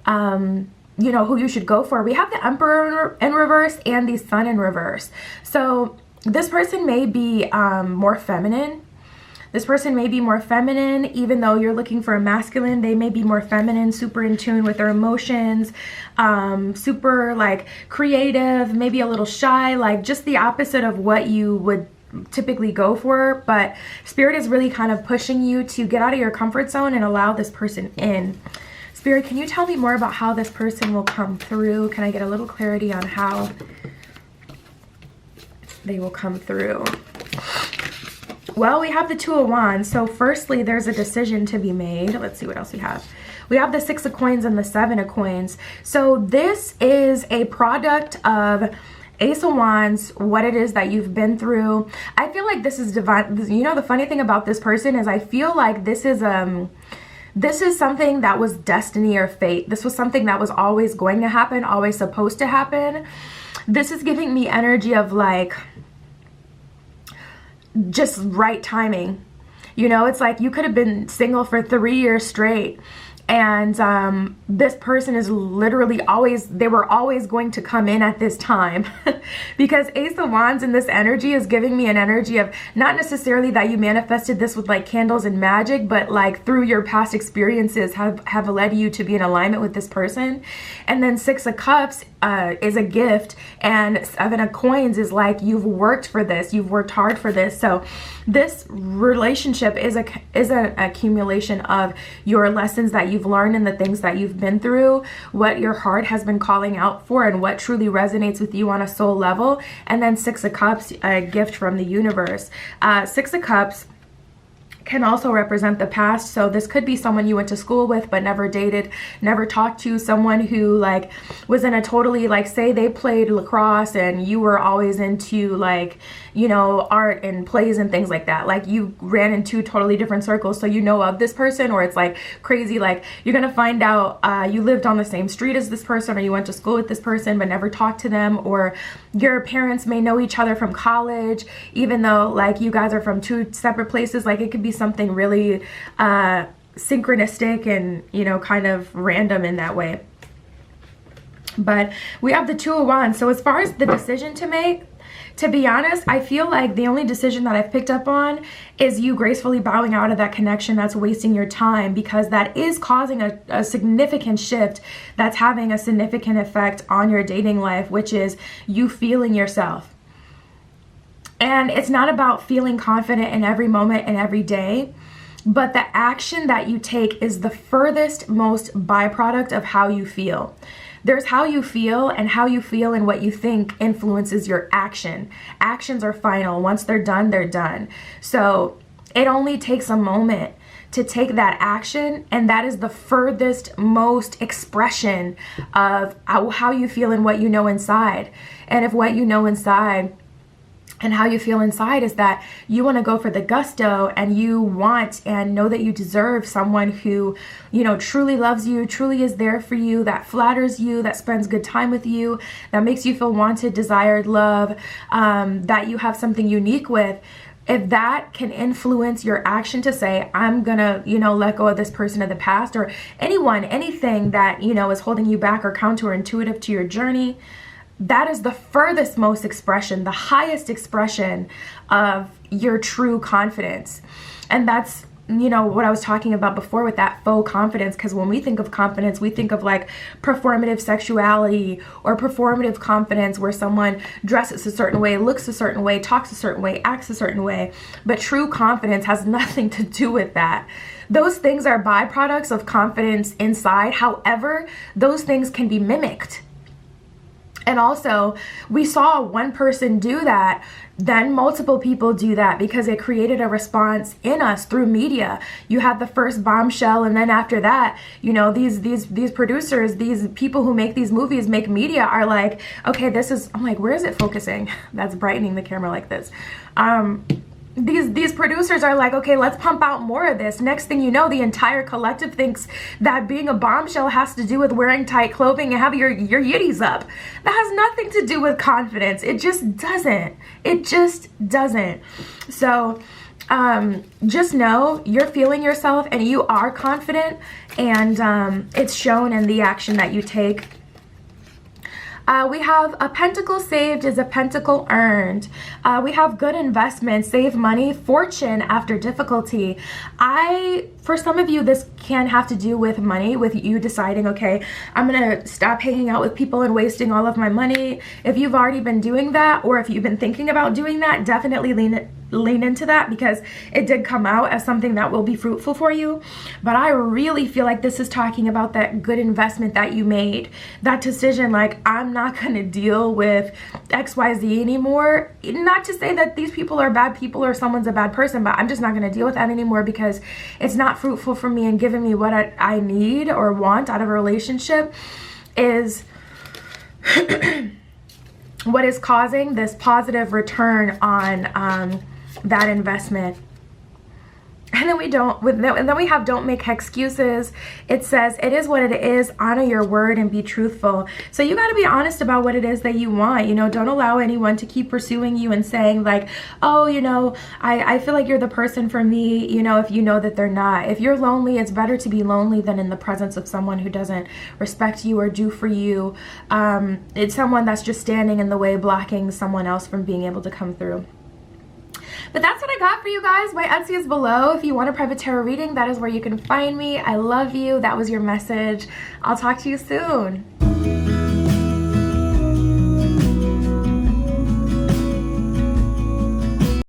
you know, who you should go for. We have the Emperor in reverse and the Sun in reverse. So this person may be more feminine. This person may be more feminine, even though you're looking for a masculine. They may be more feminine, super in tune with their emotions, super like creative, maybe a little shy, like just the opposite of what you would typically go for. But Spirit is really kind of pushing you to get out of your comfort zone and allow this person in. Spirit, can you tell me more about how this person will come through? Can I get a little clarity on how they will come through? Well, we have the 2 of Wands. So firstly, there's a decision to be made. Let's see what else we have. We have the 6 of Coins and the 7 of Coins. So this is a product of Ace of Wands, what it is that you've been through. I feel like this is divine. You know, the funny thing about this person is I feel like this is something that was destiny or fate. This was something that was always going to happen, always supposed to happen. This is giving me energy of like just right timing. You know, it's like you could have been single for 3 years straight. And this person is literally they were always going to come in at this time. Because Ace of Wands in this energy is giving me an energy of not necessarily that you manifested this with like candles and magic, but like through your past experiences have led you to be in alignment with this person. And then 6 of Cups is a gift, and 7 of Coins is like you've worked for this, you've worked hard for this. So this relationship is an accumulation of your lessons that you've learned and the things that you've been through, what your heart has been calling out for, and what truly resonates with you on a soul level. And then 6 of Cups, a gift from the universe. 6 of Cups can also represent the past. So this could be someone you went to school with but never dated, never talked to, someone who like was in a totally, like say they played lacrosse and you were always into like, you know, art and plays and things like that. Like you ran in 2 totally different circles, so you know of this person. Or it's like crazy, like you're gonna find out you lived on the same street as this person, or you went to school with this person but never talked to them, or your parents may know each other from college even though like you guys are from 2 separate places. Like it could be something really synchronistic and, you know, kind of random in that way. But we have the Two of Wands. So as far as the decision to make, to be honest, I feel like the only decision that I've picked up on is you gracefully bowing out of that connection that's wasting your time, because that is causing a significant shift that's having a significant effect on your dating life, which is you feeling yourself. And it's not about feeling confident in every moment and every day, but the action that you take is the furthest most byproduct of how you feel. There's how you feel, and how you feel and what you think influences your action. Actions are final. Once they're done, they're done. So it only takes a moment to take that action, and that is the furthest most expression of how you feel and what you know inside. And if what you know inside and how you feel inside is that you want to go for the gusto, and you want and know that you deserve someone who, you know, truly loves you, truly is there for you, that flatters you, that spends good time with you, that makes you feel wanted, desired, loved, that you have something unique with. If that can influence your action to say, I'm gonna, you know, let go of this person of the past, or anything that, you know, is holding you back or counterintuitive to your journey, that is the furthest most expression, the highest expression of your true confidence. And that's, you know, what I was talking about before with that faux confidence, because when we think of confidence, we think of like performative sexuality or performative confidence, where someone dresses a certain way, looks a certain way, talks a certain way, acts a certain way. But true confidence has nothing to do with that. Those things are byproducts of confidence inside. However, those things can be mimicked. And also, we saw one person do that, then multiple people do that, because it created a response in us through media. You had the first bombshell, and then after that, you know, these producers, these people who make these movies, make media, are like, okay, this is, I'm like, where is it focusing? That's brightening the camera like this. These producers are like, okay, let's pump out more of this. Next thing you know, the entire collective thinks that being a bombshell has to do with wearing tight clothing and having your yitties up. That has nothing to do with confidence. It just doesn't. It just doesn't. So just know you're feeling yourself and you are confident, and it's shown in the action that you take. We have a pentacle saved is a pentacle earned. We have good investment, save money, fortune after difficulty. For some of you, this can have to do with money, with you deciding, okay, I'm gonna stop hanging out with people and wasting all of my money. If you've already been doing that, or if you've been thinking about doing that, definitely lean into that, because it did come out as something that will be fruitful for you. But I really feel like this is talking about that good investment that you made, that decision, like, I'm not gonna deal with XYZ anymore. Not to say that these people are bad people or someone's a bad person, but I'm just not gonna deal with that anymore, because it's not fruitful for me and giving me what I need or want out of a relationship is what is causing this positive return on that investment. And then we have don't make excuses. It says it is what it is, honor your word and be truthful. So you got to be honest about what it is that you want. You know, don't allow anyone to keep pursuing you and saying like, oh, you know, I feel like you're the person for me, you know, if you know that they're not. If you're lonely, it's better to be lonely than in the presence of someone who doesn't respect you or do for you. It's someone that's just standing in the way, blocking someone else from being able to come through. But that's what I got for you guys. My Etsy is below. If you want a private tarot reading, that is where you can find me. I love you. That was your message. I'll talk to you soon.